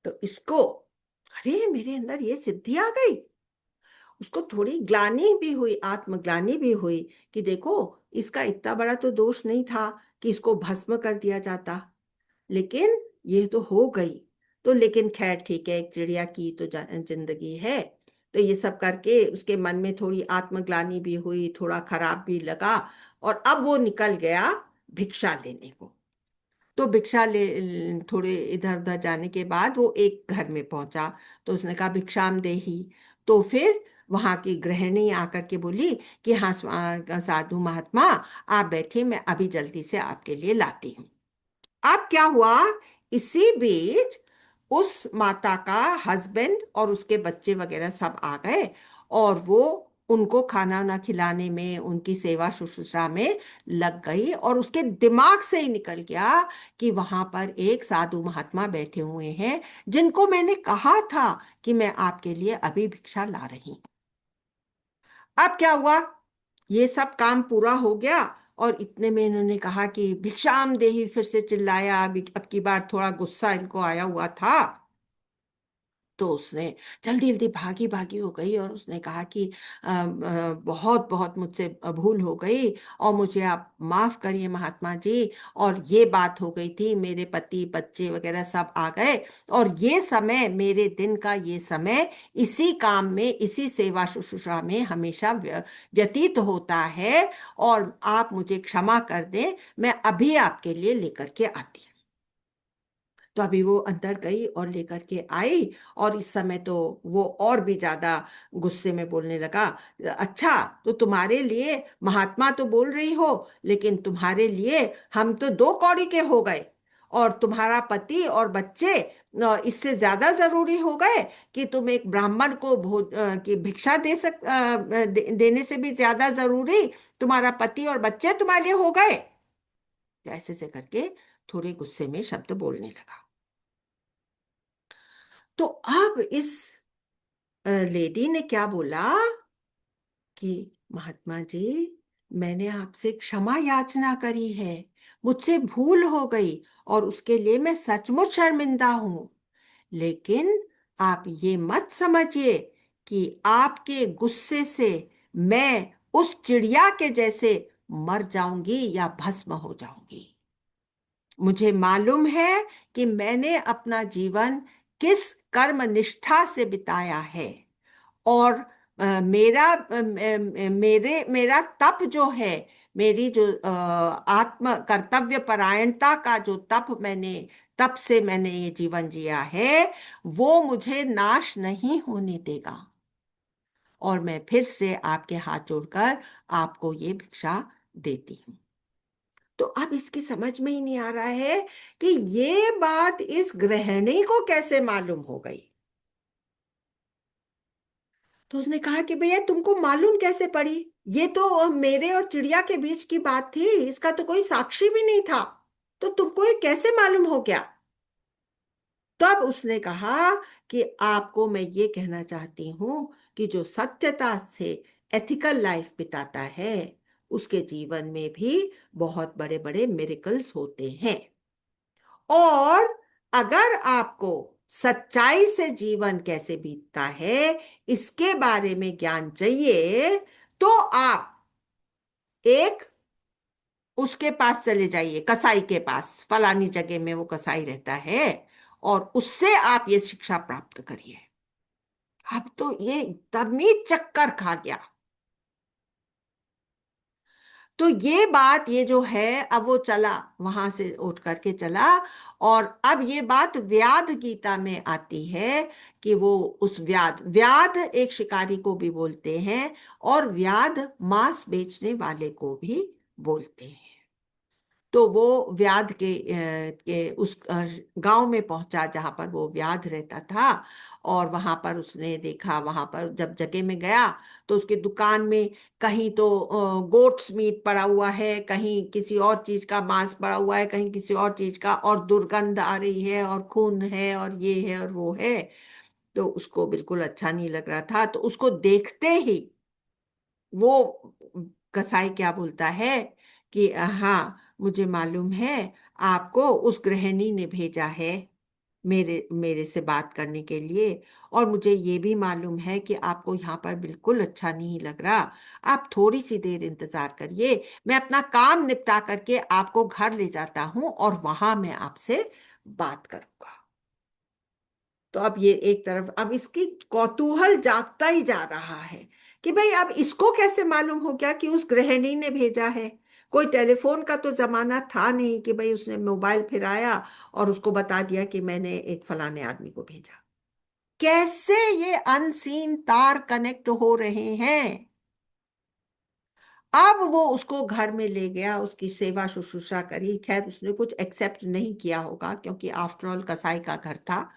Speaker 1: तो इसको, अरे मेरे अंदर ये सिद्धि आ गई। उसको थोड़ी ग्लानि भी हुई, आत्मग्लानि भी हुई कि देखो इसका इतना बड़ा तो दोष नहीं था कि इसको भस्म कर दिया जाता, लेकिन ये तो हो गई। तो लेकिन खैर ठीक है, एक चिड़िया की तो जिंदगी है। तो ये सब करके उसके मन में थोड़ी आत्मग्लानि भी हुई, थोड़ा खराब भी लगा और अब वो निकल गया भिक्षा लेने को। तो भिक्षा ले थोड़े इधर उधर जाने के बाद वो एक घर में पहुंचा। तो उसने कहा भिक्षाम देही। तो फिर वहां की गृहिणी आकर के बोली कि हाँ साधु महात्मा आप बैठे, मैं अभी जल्दी से आपके लिए लाती हूँ। अब क्या हुआ, इसी बीच उस माता का हस्बैंड और उसके बच्चे वगैरह सब आ गए और वो उनको खाना ना खिलाने में, उनकी सेवा शुश्रूषा में लग गई। और उसके दिमाग से ही निकल गया कि वहां पर एक साधु महात्मा बैठे हुए हैं जिनको मैंने कहा था कि मैं आपके लिए अभी भिक्षा ला रही हूं। अब क्या हुआ, ये सब काम पूरा हो गया और इतने में इन्होंने कहा कि भिक्षाम देही, फिर से चिल्लाया। अब की बार थोड़ा गुस्सा इनको आया हुआ था। तो उसने जल्दी जल्दी भागी भागी हो गई और उसने कहा कि बहुत बहुत मुझसे भूल हो गई और मुझे आप माफ करिए महात्मा जी। और ये बात हो गई थी, मेरे पति बच्चे वगैरह सब आ गए और ये समय, मेरे दिन का ये समय इसी काम में, इसी सेवा शुश्रूषा में हमेशा व्यतीत होता है और आप मुझे क्षमा कर दें, मैं अभी आपके लिए लेकर के आती हूँ। तो अभी वो अंदर गई और लेकर के आई और इस समय तो वो और भी ज्यादा गुस्से में बोलने लगा। अच्छा, तो तुम्हारे लिए महात्मा तो बोल रही हो, लेकिन तुम्हारे लिए हम तो दो कौड़ी के हो गए और तुम्हारा पति और बच्चे इससे ज्यादा जरूरी हो गए कि तुम एक ब्राह्मण को की भिक्षा देने से भी ज्यादा जरूरी तुम्हारा पति और बच्चे तुम्हारे लिए हो गए। ऐसे से करके थोड़े गुस्से में शब्द बोलने लगा। तो अब इस लेडी ने क्या बोला कि महात्मा जी, मैंने आपसे क्षमा याचना करी है, मुझसे भूल हो गई और उसके लिए मैं सचमुच शर्मिंदा हूं। लेकिन आप ये मत समझिए कि आपके गुस्से से मैं उस चिड़िया के जैसे मर जाऊंगी या भस्म हो जाऊंगी। मुझे मालूम है कि मैंने अपना जीवन किस कर्म निष्ठा से बिताया है और मेरा तप जो है, मेरी जो आत्म कर्तव्य परायणता का जो तप से मैंने ये जीवन जिया है, वो मुझे नाश नहीं होने देगा। और मैं फिर से आपके हाथ जोड़कर आपको ये भिक्षा देती हूँ। तो अब इसकी समझ में ही नहीं आ रहा है कि ये बात इस गृहिणी को कैसे मालूम हो गई। तो उसने कहा कि भैया तुमको मालूम कैसे पड़ी, ये तो मेरे और चिड़िया के बीच की बात थी, इसका तो कोई साक्षी भी नहीं था, तो तुमको ये कैसे मालूम हो गया। तब उसने कहा कि आपको मैं ये कहना चाहती हूँ कि जो सत्यता से एथिकल लाइफ बिताता है उसके जीवन में भी बहुत बड़े बड़े मिरेकल्स होते हैं। और अगर आपको सच्चाई से जीवन कैसे बीतता है इसके बारे में ज्ञान चाहिए तो आप एक उसके पास चले जाइए, कसाई के पास, फलानी जगह में वो कसाई रहता है, और उससे आप ये शिक्षा प्राप्त करिए। अब तो ये दमी चक्कर खा गया। तो ये बात, ये जो है, अब वो चला, वहां से उठ करके चला, और अब ये बात व्याध गीता में आती है कि वो उस व्याध, व्याध एक शिकारी को भी बोलते हैं और व्याध मांस बेचने वाले को भी बोलते हैं। तो वो व्याध के उस गांव में पहुंचा जहां पर वो व्याध रहता था, और वहां पर उसने देखा, वहां पर जब जगह में गया तो उसके दुकान में कहीं तो गोट्स मीट पड़ा हुआ है, कहीं किसी और चीज का मांस पड़ा हुआ है, कहीं किसी और चीज का, और दुर्गंध आ रही है और खून है और ये है और वो है। तो उसको बिल्कुल अच्छा नहीं लग रहा था। तो उसको देखते ही वो कसाई क्या बोलता है कि हाँ, मुझे मालूम है, आपको उस गृहिणी ने भेजा है मेरे मेरे से बात करने के लिए, और मुझे ये भी मालूम है कि आपको यहाँ पर बिल्कुल अच्छा नहीं लग रहा। आप थोड़ी सी देर इंतजार करिए, मैं अपना काम निपटा करके आपको घर ले जाता हूँ और वहां मैं आपसे बात करूंगा। तो अब ये एक तरफ, अब इसकी कौतूहल जागता ही जा रहा है कि भाई अब इसको कैसे मालूम हो गया कि उस गृहिणी ने भेजा है। कोई टेलीफोन का तो जमाना था नहीं कि भाई उसने मोबाइल फिराया और उसको बता दिया कि मैंने एक फलाने आदमी को भेजा। कैसे ये अनसीन तार कनेक्ट हो रहे हैं। अब वो उसको घर में ले गया, उसकी सेवा शुश्रूषा करी। खैर उसने कुछ एक्सेप्ट नहीं किया होगा क्योंकि आफ्टर ऑल कसाई का घर था।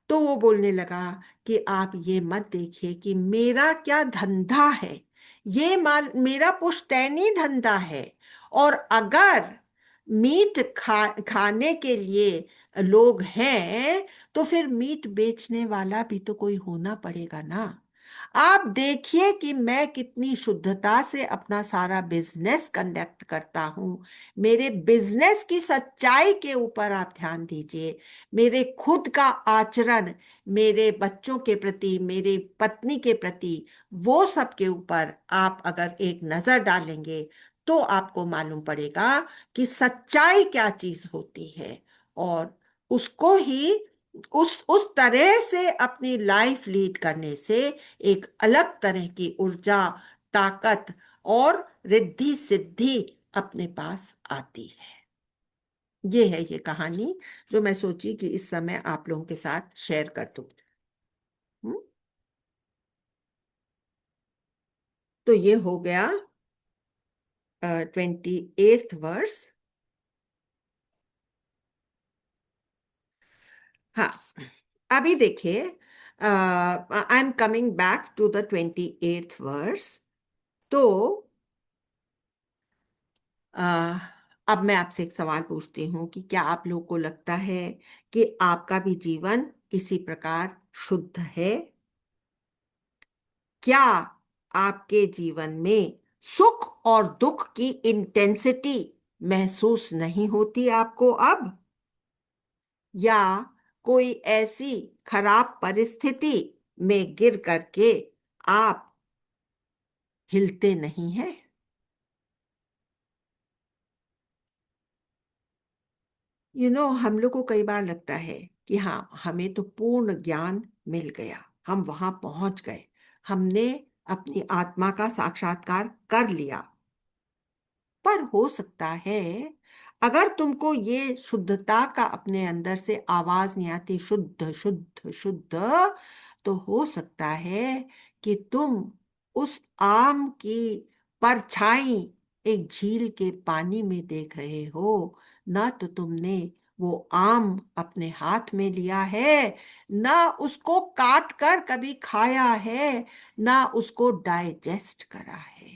Speaker 1: तो वो बोलने लगा कि आप ये मत देखिए कि मेरा क्या धंधा है, ये माल मेरा पुश्तैनी धंधा है, और अगर मीट खाने के लिए लोग हैं तो फिर मीट बेचने वाला भी तो कोई होना पड़ेगा ना। आप देखिए कि मैं कितनी शुद्धता से अपना सारा बिजनेस कंडक्ट करता हूँ। मेरे बिजनेस की सच्चाई के ऊपर आप ध्यान दीजिए। मेरे खुद का आचरण, मेरे बच्चों के प्रति, मेरे पत्नी के प्रति, वो सब के ऊपर आप अगर एक नजर डालेंगे तो आपको मालूम पड़ेगा कि सच्चाई क्या चीज होती है। और उसको ही उस तरह से अपनी लाइफ लीड करने से एक अलग तरह की ऊर्जा, ताकत और रिद्धि सिद्धि अपने पास आती है। ये है ये कहानी जो मैं सोची कि इस समय आप लोगों के साथ शेयर कर दूं। हम्म? तो ये हो गया 28th वर्स। हाँ, अभी देखिए, I am coming back to the 28th verse. तो अ, अब मैं आपसे एक सवाल पूछती हूँ कि क्या आप लोगों को लगता है कि आपका भी जीवन इसी प्रकार शुद्ध है? क्या आपके जीवन में सुख और दुख की इंटेंसिटी महसूस नहीं होती आपको अब? या कोई ऐसी खराब परिस्थिति में गिर करके आप हिलते नहीं हैं? हम लोग को कई बार लगता है कि हाँ, हमें तो पूर्ण ज्ञान मिल गया, हम वहां पहुंच गए, हमने अपनी आत्मा का साक्षात्कार कर लिया। पर हो सकता है, अगर तुमको ये शुद्धता का अपने अंदर से आवाज नहीं आती, शुद्ध शुद्ध शुद्ध, तो हो सकता है कि तुम उस आम की परछाई एक झील के पानी में देख रहे हो। ना तो तुमने वो आम अपने हाथ में लिया है, ना उसको काट कर कभी खाया है, ना उसको डाइजेस्ट करा है।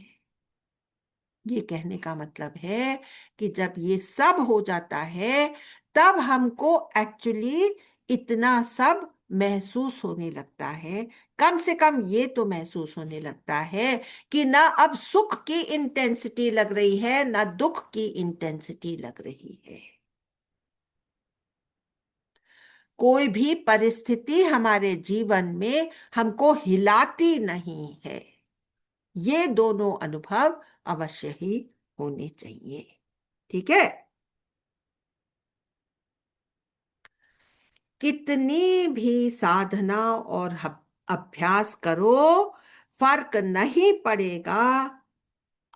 Speaker 1: ये कहने का मतलब है कि जब ये सब हो जाता है तब हमको एक्चुअली इतना सब महसूस होने लगता है, कम से कम ये तो महसूस होने लगता है कि ना अब सुख की इंटेंसिटी लग रही है, ना दुख की इंटेंसिटी लग रही है। कोई भी परिस्थिति हमारे जीवन में हमको हिलाती नहीं है। ये दोनों अनुभव अवश्य ही होने चाहिए। ठीक है। कितनी भी साधना और अभ्यास करो, फर्क नहीं पड़ेगा।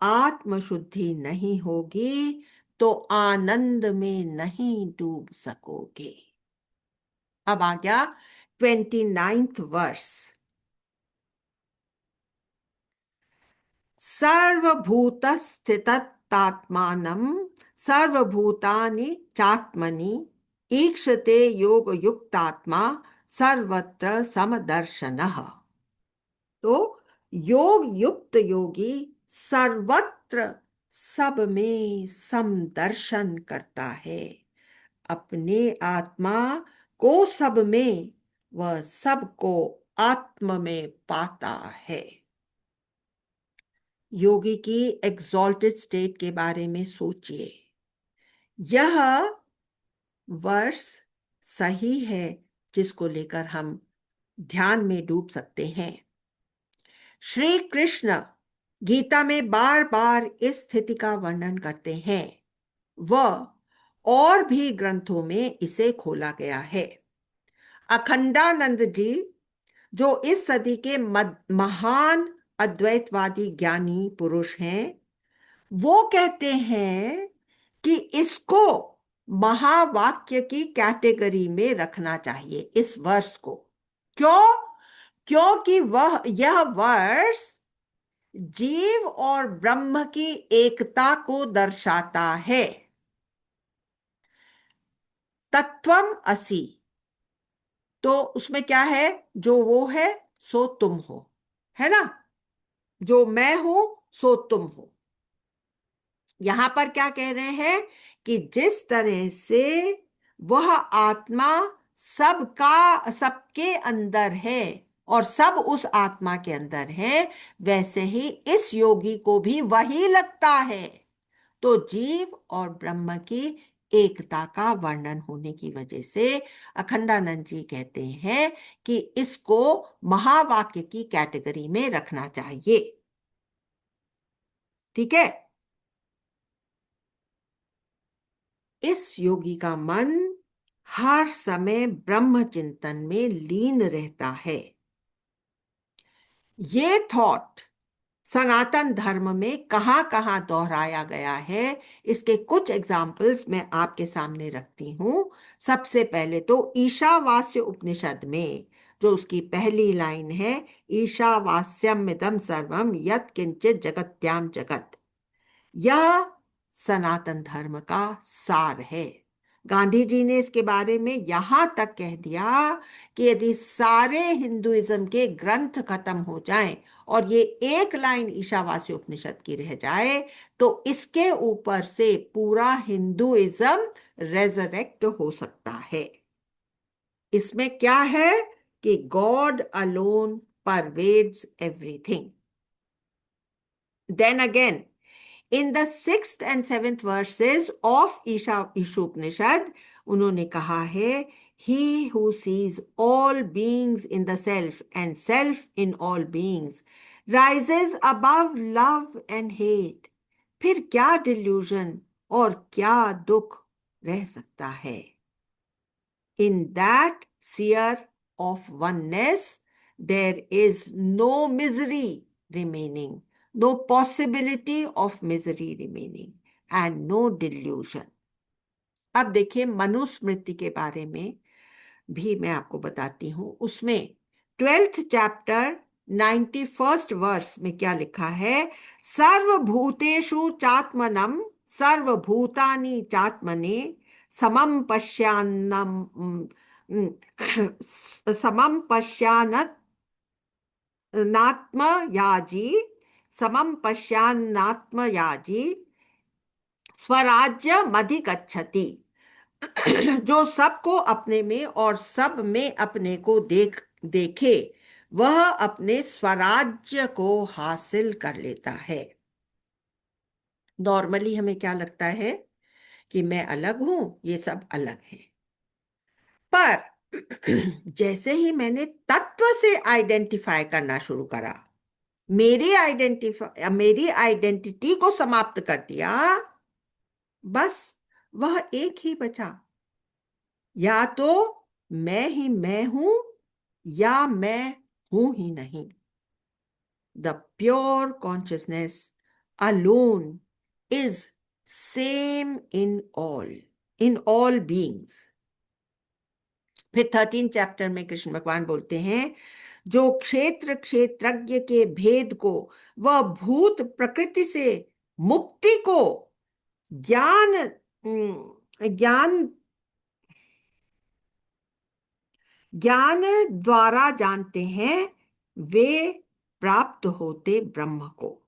Speaker 1: आत्म शुद्धि नहीं होगी तो आनंद में नहीं डूब सकोगे। अब आ गया 29th वर्स। सर्वभूतस्थितात्मानं सर्वभूतानि चात्मनि ईक्षते योग युक्तात्मा सर्वत्र समदर्शनः। तो योग युक्त योगी सर्वत्र सब में समदर्शन करता है। अपने आत्मा को सब में, वह सबको आत्म में पाता है। योगी की एग्जॉल्टेड स्टेट के बारे में सोचिए। यह वर्ष सही है जिसको लेकर हम ध्यान में डूब सकते हैं। श्री कृष्ण गीता में बार बार इस स्थिति का वर्णन करते हैं। वह और भी ग्रंथों में इसे खोला गया है। अखंडानंद जी, जो इस सदी के महान अद्वैतवादी ज्ञानी पुरुष हैं, वो कहते हैं कि इसको महावाक्य की कैटेगरी में रखना चाहिए, इस वर्ष को। क्यों? क्योंकि यह वर्ष जीव और ब्रह्म की एकता को दर्शाता है। तत्वम असि, तो उसमें क्या है? जो वो है सो तुम हो, है ना? जो मैं हूं सो तुम हो। यहां पर क्या कह रहे हैं कि जिस तरह से वह आत्मा सबके अंदर है और सब उस आत्मा के अंदर है, वैसे ही इस योगी को भी वही लगता है। तो जीव और ब्रह्म की एकता का वर्णन होने की वजह से अखंडानंद जी कहते हैं कि इसको महावाक्य की कैटेगरी में रखना चाहिए। ठीक है। इस योगी का मन हर समय ब्रह्म चिंतन में लीन रहता है। ये थॉट सनातन धर्म में कहां कहां दोहराया गया है, इसके कुछ एग्जाम्पल्स मैं आपके सामने रखती हूं। सबसे पहले तो ईशावास्य उपनिषद में जो उसकी पहली लाइन है, ईशावास्यम इदं सर्वम यत् किंचित जगत्याम जगत, यह सनातन धर्म का सार है। गांधी जी ने इसके बारे में यहां तक कह दिया कि यदि सारे हिंदुइज्म के ग्रंथ खत्म हो जाएं और ये एक लाइन ईशावास्य उपनिषद की रह जाए, तो इसके ऊपर से पूरा हिंदुइज्म रेजरेक्ट हो सकता है। इसमें क्या है कि God alone pervades everything. Then again, in the 6th and 7th verses of Ishopanishad, उन्होंने कहा है, he who sees all beings in the self and self in all beings rises above love and hate। फिर क्या delusion और क्या दुख रह सकता है? In that seer of oneness there is no misery remaining, no possibility of misery remaining, and no delusion। अब देखिए, मनुस्मृति के बारे में भी मैं आपको बताती हूं। उसमें 12th चैप्टर 91st वर्स में क्या लिखा है? सर्वभूतेषु चात्मनं सर्वभूतानि चात्मने समं पश्यान्नात्मयाजी समं पश्यान्नात्मयाजी स्वराज्यमधिगच्छति। जो सबको अपने में और सब में अपने को देखे, वह अपने स्वराज्य को हासिल कर लेता है। नॉर्मली हमें क्या लगता है कि मैं अलग हूं, ये सब अलग है। पर जैसे ही मैंने तत्व से आइडेंटिफाई करना शुरू करा, मेरी आइडेंटिटी को समाप्त कर दिया, बस वह एक ही बचा, या तो मैं हूं या मैं हूं ही नहीं। The pure consciousness alone is same in all beings. फिर 13 चैप्टर में कृष्ण भगवान बोलते हैं, जो क्षेत्रज्ञ के भेद को वह भूत प्रकृति से मुक्ति को ज्ञान ज्ञान ज्ञान द्वारा जानते हैं, वे प्राप्त होते ब्रह्म को।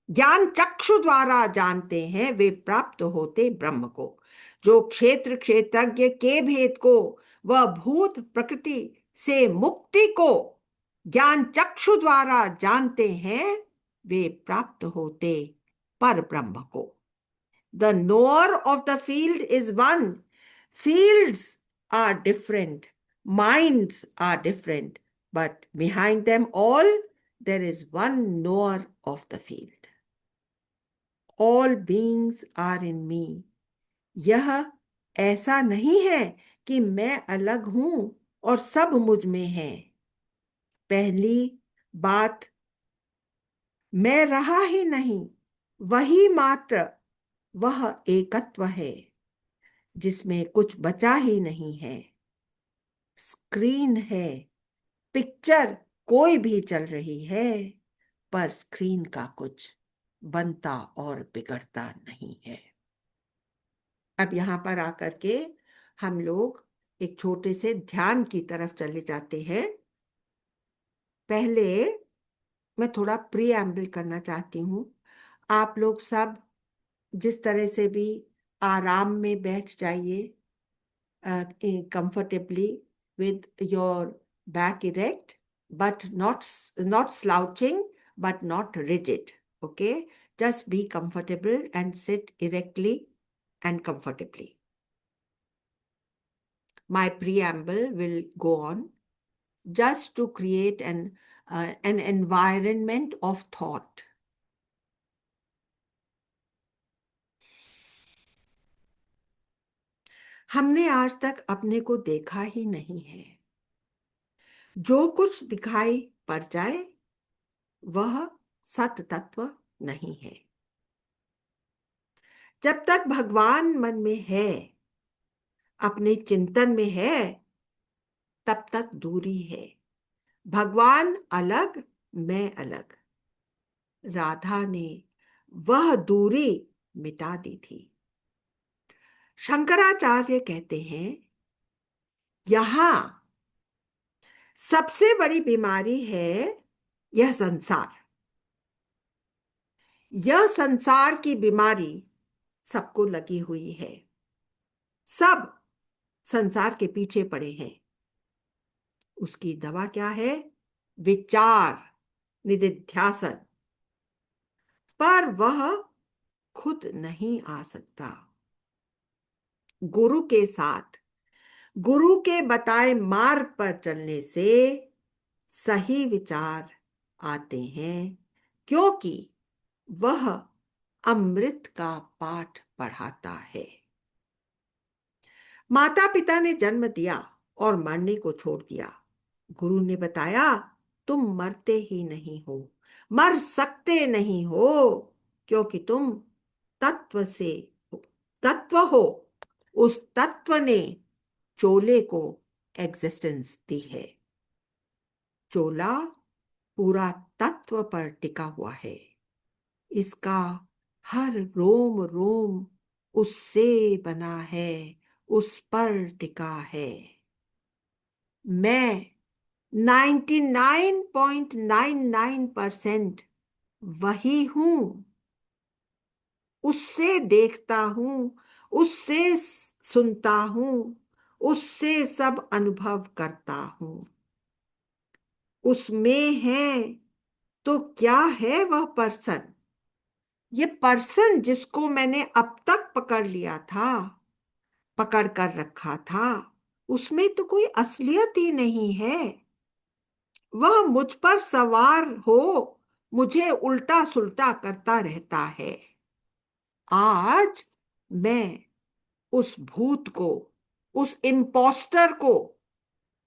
Speaker 1: ज्ञान चक्षु द्वारा जानते हैं, वे प्राप्त होते ब्रह्म को। जो क्षेत्रज्ञ के भेद को वह भूत प्रकृति से मुक्ति को ज्ञान चक्षु द्वारा जानते हैं, वे प्राप्त होते पर ब्रह्म को। The knower of the field is one. Fields are different. Minds are different. But behind them all, there is one knower of the field. All beings are in me. यह ऐसा नहीं है कि मैं अलग हूं और सब मुझ में है। पहली बात, मैं रहा ही नहीं, वही मात्र वह एकत्व है जिसमें कुछ बचा ही नहीं है। स्क्रीन है, पिक्चर कोई भी चल रही है, पर स्क्रीन का कुछ बनता और बिगड़ता नहीं है। अब यहां पर आकर के हम लोग एक छोटे से ध्यान की तरफ चले जाते हैं। पहले मैं थोड़ा प्रीएम्बल करना चाहती हूं। आप लोग सब जिस तरह से भी आराम में बैठ जाइए, comfortably with your back erect, but not slouching, but not rigid. Okay, just be comfortable and sit erectly and comfortably. My preamble will go on just to create an environment of thought. हमने आज तक अपने को देखा ही नहीं है। जो कुछ दिखाई पड़ जाए वह सत तत्व नहीं है। जब तक भगवान मन में है, अपने चिंतन में है, तब तक दूरी है। भगवान अलग, मैं अलग। राधा ने वह दूरी मिटा दी थी। शंकराचार्य कहते हैं, यहां सबसे बड़ी बीमारी है यह संसार। यह संसार की बीमारी सबको लगी हुई है। सब संसार के पीछे पड़े हैं। उसकी दवा क्या है? विचार, निधिध्यासन। पर वह खुद नहीं आ सकता। गुरु के साथ, गुरु के बताए मार्ग पर चलने से सही विचार आते हैं, क्योंकि वह अमृत का पाठ पढ़ाता है। माता पिता ने जन्म दिया और मरने को छोड़ दिया। गुरु ने बताया, तुम मरते ही नहीं हो, मर सकते नहीं हो, क्योंकि तुम तत्व हो। उस तत्व ने चोले को एग्जिस्टेंस दी है। चोला पूरा तत्व पर टिका हुआ है। इसका हर रोम रोम उससे बना है, उस पर टिका है। मैं 99.99% वही हूं। उससे देखता हूं, उससे सुनता हूं, उससे सब अनुभव करता हूं। उसमें है तो क्या है वह पर्सन? ये पर्सन जिसको मैंने अब तक पकड़ लिया था, पकड़ कर रखा था, उसमें तो कोई असलियत ही नहीं है। वह मुझ पर सवार हो मुझे उल्टा सुल्टा करता रहता है। आज मैं उस भूत को, उस इम्पोस्टर को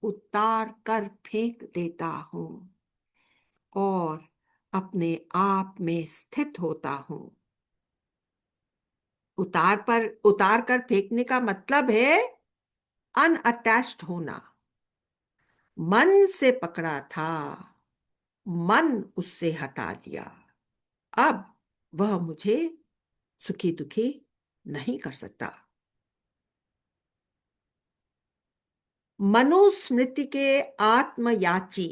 Speaker 1: उतार कर फेंक देता हूं और अपने आप में स्थित होता हूं। उतार कर फेंकने का मतलब है अनअटैच्ड होना। मन से पकड़ा था, मन उससे हटा लिया। अब वह मुझे सुखी दुखी नहीं कर सकता। मनुस्मृति के आत्मयाची,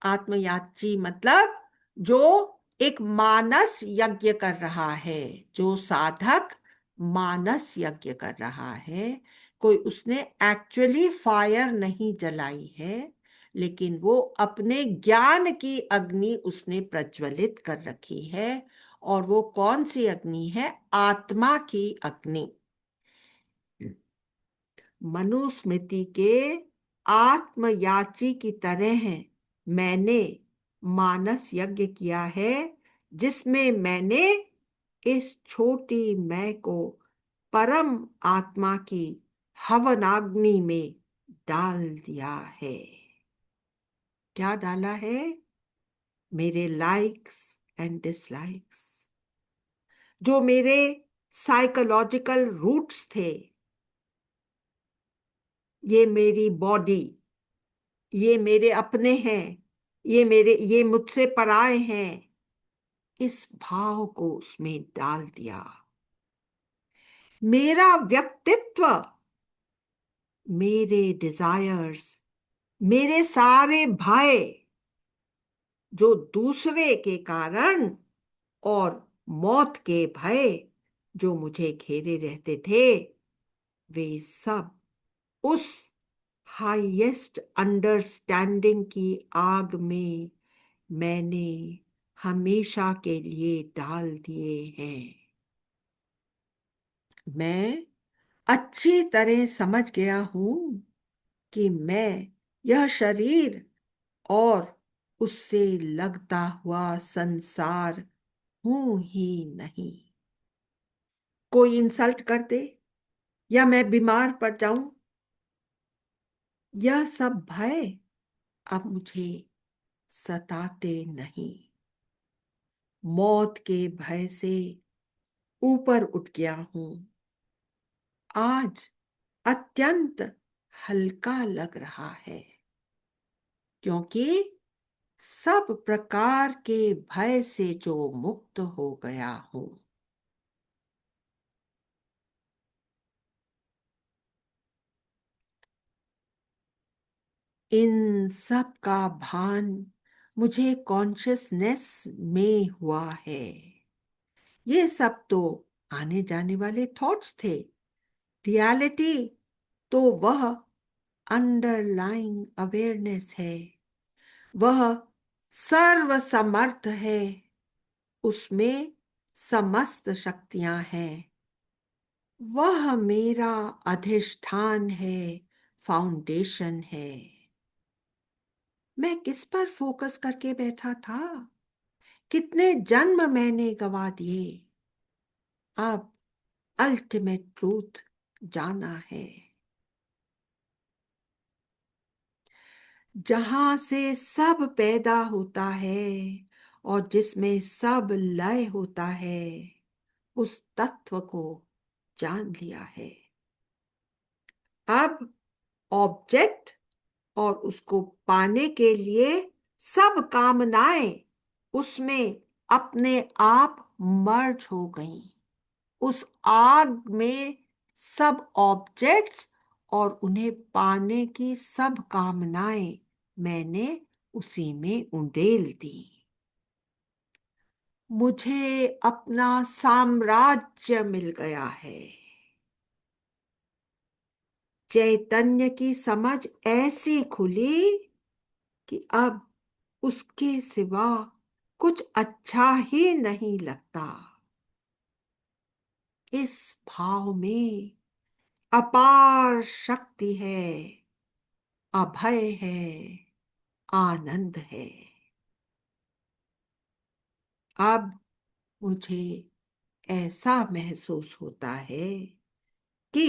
Speaker 1: आत्मयाची मतलब जो एक मानस यज्ञ कर रहा है, जो साधक मानस यज्ञ कर रहा है। कोई उसने एक्चुअली फायर नहीं जलाई है, लेकिन वो अपने ज्ञान की अग्नि उसने प्रज्वलित कर रखी है। और वो कौन सी अग्नि है? आत्मा की अग्नि। मनुस्मृति के आत्मयाची की तरह मैंने मानस यज्ञ किया है, जिसमें मैंने इस छोटी मैं को परम आत्मा की हवनाग्नि में डाल दिया है। क्या डाला है? मेरे लाइक्स एंड डिसलाइक्स, जो मेरे साइकोलॉजिकल रूट्स थे, ये मेरी बॉडी, ये मेरे अपने हैं, ये मुझसे पराए हैं, इस भाव को उसमें डाल दिया। मेरा व्यक्तित्व, मेरे डिजायर्स, मेरे सारे भय जो दूसरे के कारण और मौत के भय जो मुझे घेरे रहते थे, वे सब उस हाईएस्ट अंडरस्टैंडिंग की आग में मैंने हमेशा के लिए डाल दिए हैं। मैं अच्छी तरह समझ गया हूं कि मैं यह शरीर और उससे लगता हुआ संसार हूं ही नहीं। कोई इंसल्ट कर दे या मैं बीमार पड़ जाऊं, यह सब भय अब मुझे सताते नहीं। मौत के भय से ऊपर उठ गया हूं। आज अत्यंत हल्का लग रहा है, क्योंकि सब प्रकार के भय से जो मुक्त हो गया हूं। इन सब का भान मुझे कॉन्शियसनेस में हुआ है। ये सब तो आने जाने वाले थॉट्स थे। रियलिटी तो वह अंडरलाइंग अवेयरनेस है, वह सर्वसमर्थ है, उसमें समस्त शक्तियां हैं। वह मेरा अधिष्ठान है, फाउंडेशन है। मैं किस पर फोकस करके बैठा था? कितने जन्म मैंने गवा दिए। अब अल्टीमेट ट्रूथ जाना है, जहां से सब पैदा होता है और जिसमें सब लय होता है, उस तत्व को जान लिया है। अब ऑब्जेक्ट और उसको पाने के लिए सब कामनाएं उसमें अपने आप मर्ज हो गईं। उस आग में सब ऑब्जेक्ट्स और उन्हें पाने की सब कामनाएं मैंने उसी में उंडेल दी। मुझे अपना साम्राज्य मिल गया है। चैतन्य की समझ ऐसी खुली कि अब उसके सिवा कुछ अच्छा ही नहीं लगता। इस भाव में अपार शक्ति है, अभय है, आनंद है। अब मुझे ऐसा महसूस होता है कि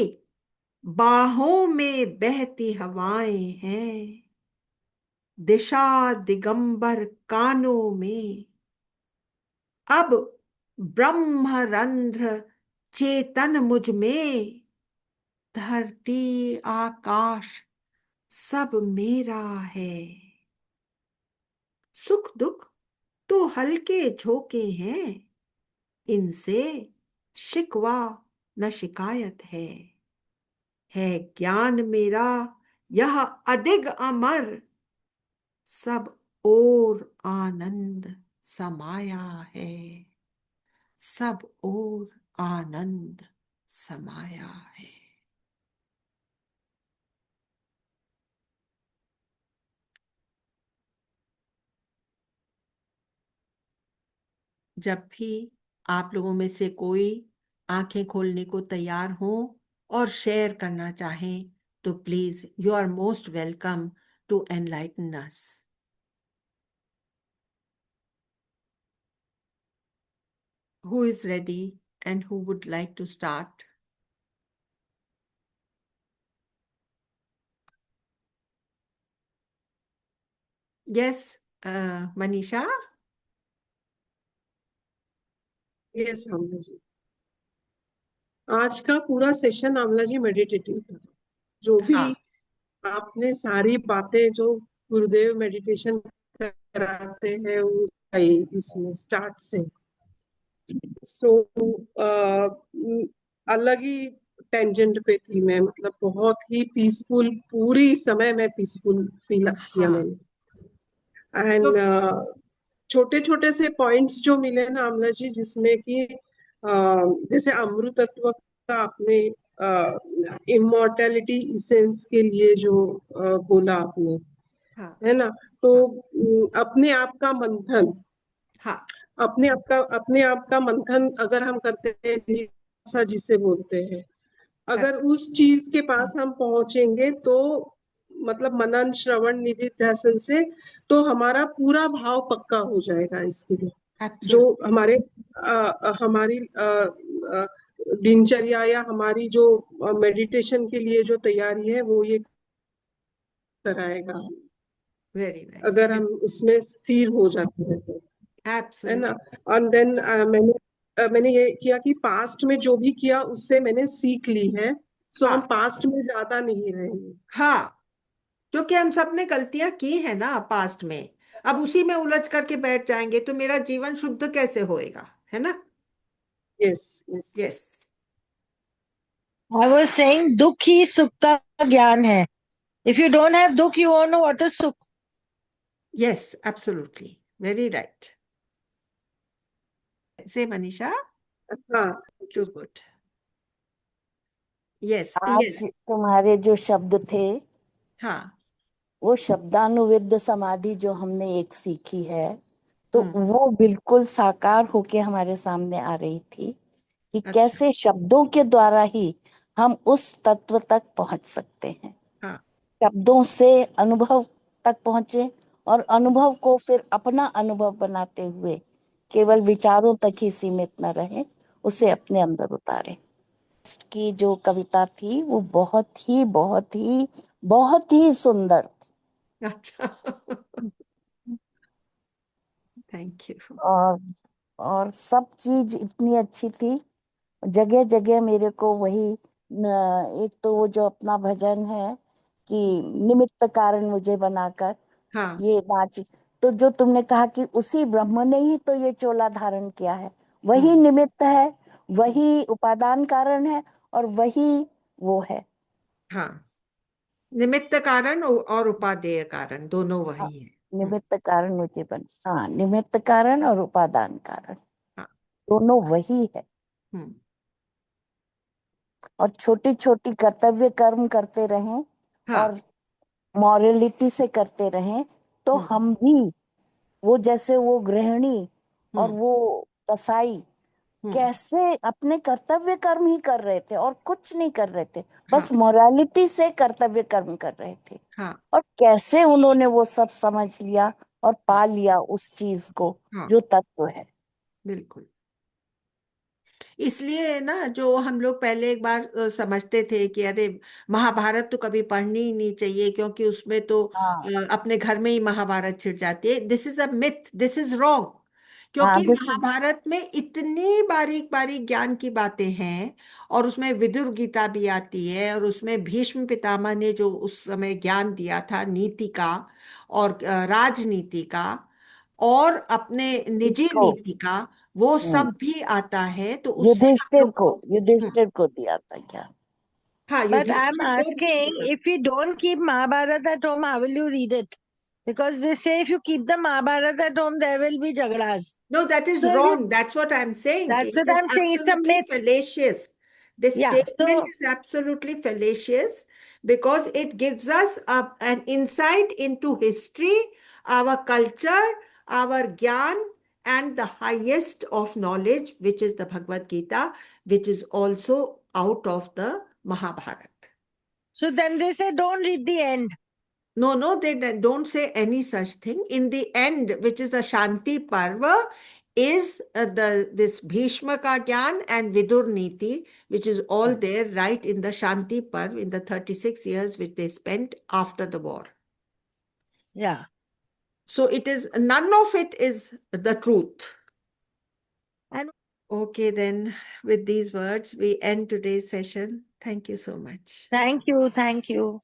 Speaker 1: बाहों में बहती हवाएं हैं, दिशा दिगंबर कानों में। अब ब्रह्मरंध्र चेतन मुझ में, धरती आकाश सब मेरा है। सुख दुख तो हल्के झोंके हैं, इनसे शिकवा न शिकायत है ज्ञान मेरा यह अडिग अमर, सब और आनंद समाया है, सब और आनंद समाया है। जब भी आप लोगों में से कोई आंखें खोलने को तैयार हो और शेयर करना चाहें तो please you are most welcome to enlighten us. Who is ready and who would like to start? Yes, Manisha?
Speaker 2: Yes Amla ji, आज का पूरा सेशन आमला जी मेडिटेटिव था। जो भी
Speaker 1: हाँ
Speaker 2: आपने सारी बातें जो गुरुदेव मेडिटेशन कराते हैं वो इसमें स्टार्ट से सो अलग ही टेंजेंट पे थी मैं, मतलब बहुत ही पीसफुल, पूरी समय में पीसफुल फील किया
Speaker 1: हाँ
Speaker 2: मैंने। एंड
Speaker 1: तो
Speaker 2: छोटे छोटे से पॉइंट्स जो मिले ना आमला जी, जिसमें कि जैसे अमृतत्व का आपने इमोर्टैलिटी इसेंस के लिए जो बोला आपने,
Speaker 1: हाँ
Speaker 2: है ना, तो
Speaker 1: हाँ
Speaker 2: अपने आप का मंथन,
Speaker 1: हाँ
Speaker 2: अपने आप का मंथन अगर हम करते हैं, जिज्ञासा जिसे बोलते हैं, अगर उस चीज के पास हम पहुंचेंगे तो मतलब मनन श्रवण निधि ध्यान से तो हमारा पूरा भाव पक्का हो जाएगा इसके लिए। जो
Speaker 1: एब्सोल्युट
Speaker 2: हमारे हमारी दिनचर्या या हमारी जो मेडिटेशन के लिए जो तैयारी है वो ये कराएगा,
Speaker 1: वेरी नाइस
Speaker 2: अगर हम उसमें स्थिर हो जाते हैं तो, है ना।
Speaker 1: एब्सोल्युट
Speaker 2: और देन मैंने ये किया कि पास्ट में जो भी किया उससे मैंने सीख ली है, सो हम
Speaker 1: हाँ
Speaker 2: पास्ट में ज्यादा नहीं रहेंगे।
Speaker 1: हाँ क्योंकि हम सब ने गलतियां की है ना पास्ट में। अब उसी में उलझ करके बैठ जाएंगे तो मेरा जीवन शुद्ध कैसे होएगा, है ना?
Speaker 2: Yes yes.
Speaker 1: Yes
Speaker 5: I was saying दुख ही सुख का ज्ञान है. If you don't have dukh, you won't know what is sukh.
Speaker 1: Yes absolutely very right. से मनीषा
Speaker 2: हाँ
Speaker 1: टू गुड। यस
Speaker 6: आज तुम्हारे जो शब्द थे
Speaker 1: हाँ
Speaker 6: वो शब्दानुविद समाधि जो हमने एक सीखी है, तो
Speaker 1: हम्म
Speaker 6: वो बिल्कुल साकार होके हमारे सामने आ रही थी कि
Speaker 1: अच्छा
Speaker 6: कैसे शब्दों के द्वारा ही हम उस तत्व तक पहुंच सकते हैं।
Speaker 1: हाँ
Speaker 6: शब्दों से अनुभव तक पहुंचे और अनुभव को फिर अपना अनुभव बनाते हुए केवल विचारों तक ही सीमित न रहे, उसे अपने अंदर उतारे। की जो कविता थी वो बहुत ही सुंदर थी।
Speaker 1: अच्छा थैंक यू।
Speaker 6: और और सब चीज इतनी अच्छी थी। जगह जगह मेरे को वही एक तो वो जो अपना भजन है कि निमित्त कारण मुझे बनाकर
Speaker 1: हाँ
Speaker 6: ये नाच, तो जो तुमने कहा कि उसी ब्रह्म ने ही तो ये चोला धारण किया है, वही
Speaker 1: हम्म
Speaker 6: निमित्त है, वही उपादान कारण है और वही वो है।
Speaker 1: हाँ निमित्त कारण और उपादेय कारण दोनों
Speaker 6: हाँ,
Speaker 1: वही है।
Speaker 6: निमित्त कारण मुझे हाँ, निमित्त कारण और उपादान कारण
Speaker 1: हाँ
Speaker 6: दोनों वही है।
Speaker 1: हम्म
Speaker 6: और छोटी छोटी कर्तव्य कर्म करते रहें
Speaker 1: हाँ।
Speaker 6: और मॉरलिटी से करते रहें, तो
Speaker 1: हम्म,
Speaker 6: हम भी वो जैसे वो गृहिणी और
Speaker 1: हम्म,
Speaker 6: वो कसाई
Speaker 1: हम्म,
Speaker 6: कैसे अपने कर्तव्य कर्म ही कर रहे थे और कुछ नहीं कर रहे थे,
Speaker 1: हाँ,
Speaker 6: बस मोरालिटी से कर्तव्य कर्म कर रहे थे,
Speaker 1: हाँ,
Speaker 6: और कैसे उन्होंने वो सब समझ लिया और पा लिया उस चीज को
Speaker 1: हाँ,
Speaker 6: जो तत्व है।
Speaker 1: बिल्कुल। इसलिए ना, जो हम लोग पहले एक बार समझते थे कि अरे महाभारत तो कभी पढ़नी ही नहीं चाहिए क्योंकि उसमें तो
Speaker 6: हाँ
Speaker 1: अपने घर में ही महाभारत छिड़ जाती है। This is a myth, this is wrong.
Speaker 6: हाँ,
Speaker 1: क्योंकि
Speaker 6: दिस इज
Speaker 1: महाभारत में इतनी बारीक बारीक ज्ञान की बातें हैं, और उसमें विदुर गीता भी आती है, और उसमें भीष्म पितामह ने जो उस समय ज्ञान दिया था नीति का और राजनीति का और अपने निजी
Speaker 6: को
Speaker 1: नीति का, वो सब भी आता है। तो उससे हम लोग को
Speaker 6: युधिष्ठिर को दिया था क्या?
Speaker 1: हाँ,
Speaker 5: But I'm
Speaker 1: युधिष्ठिर को भी
Speaker 5: asking,
Speaker 1: दिया।
Speaker 5: if you don't keep Mahabharata at home, how will you read it? Because they say if you keep the Mahabharata at home, there will be jagras.
Speaker 1: No, that is
Speaker 5: So if you,
Speaker 1: wrong. That's what I'm saying.
Speaker 5: that's
Speaker 1: It
Speaker 5: what
Speaker 1: is
Speaker 5: I'm saying. It's a
Speaker 1: absolutely
Speaker 5: myth.
Speaker 1: fallacious. This
Speaker 5: Yeah.
Speaker 1: statement
Speaker 5: So
Speaker 1: is absolutely fallacious because it gives us an insight into history, our culture, our gyan, and the highest of knowledge, which is the Bhagavad Gita, which is also out of the Mahabharata.
Speaker 5: so then they say don't read the end.
Speaker 1: No, they don't say any such thing. In the end, which is the Shanti Parva, is this Bhishma ka Gyan and Vidur Niti, which is all there right in the Shanti Parv in the 36 years which they spent after the war.
Speaker 5: Yeah.
Speaker 1: So it is, none of it is the truth.
Speaker 5: And
Speaker 1: Okay, then with these words, we end today's session. Thank you so much.
Speaker 5: thank you. Thank you.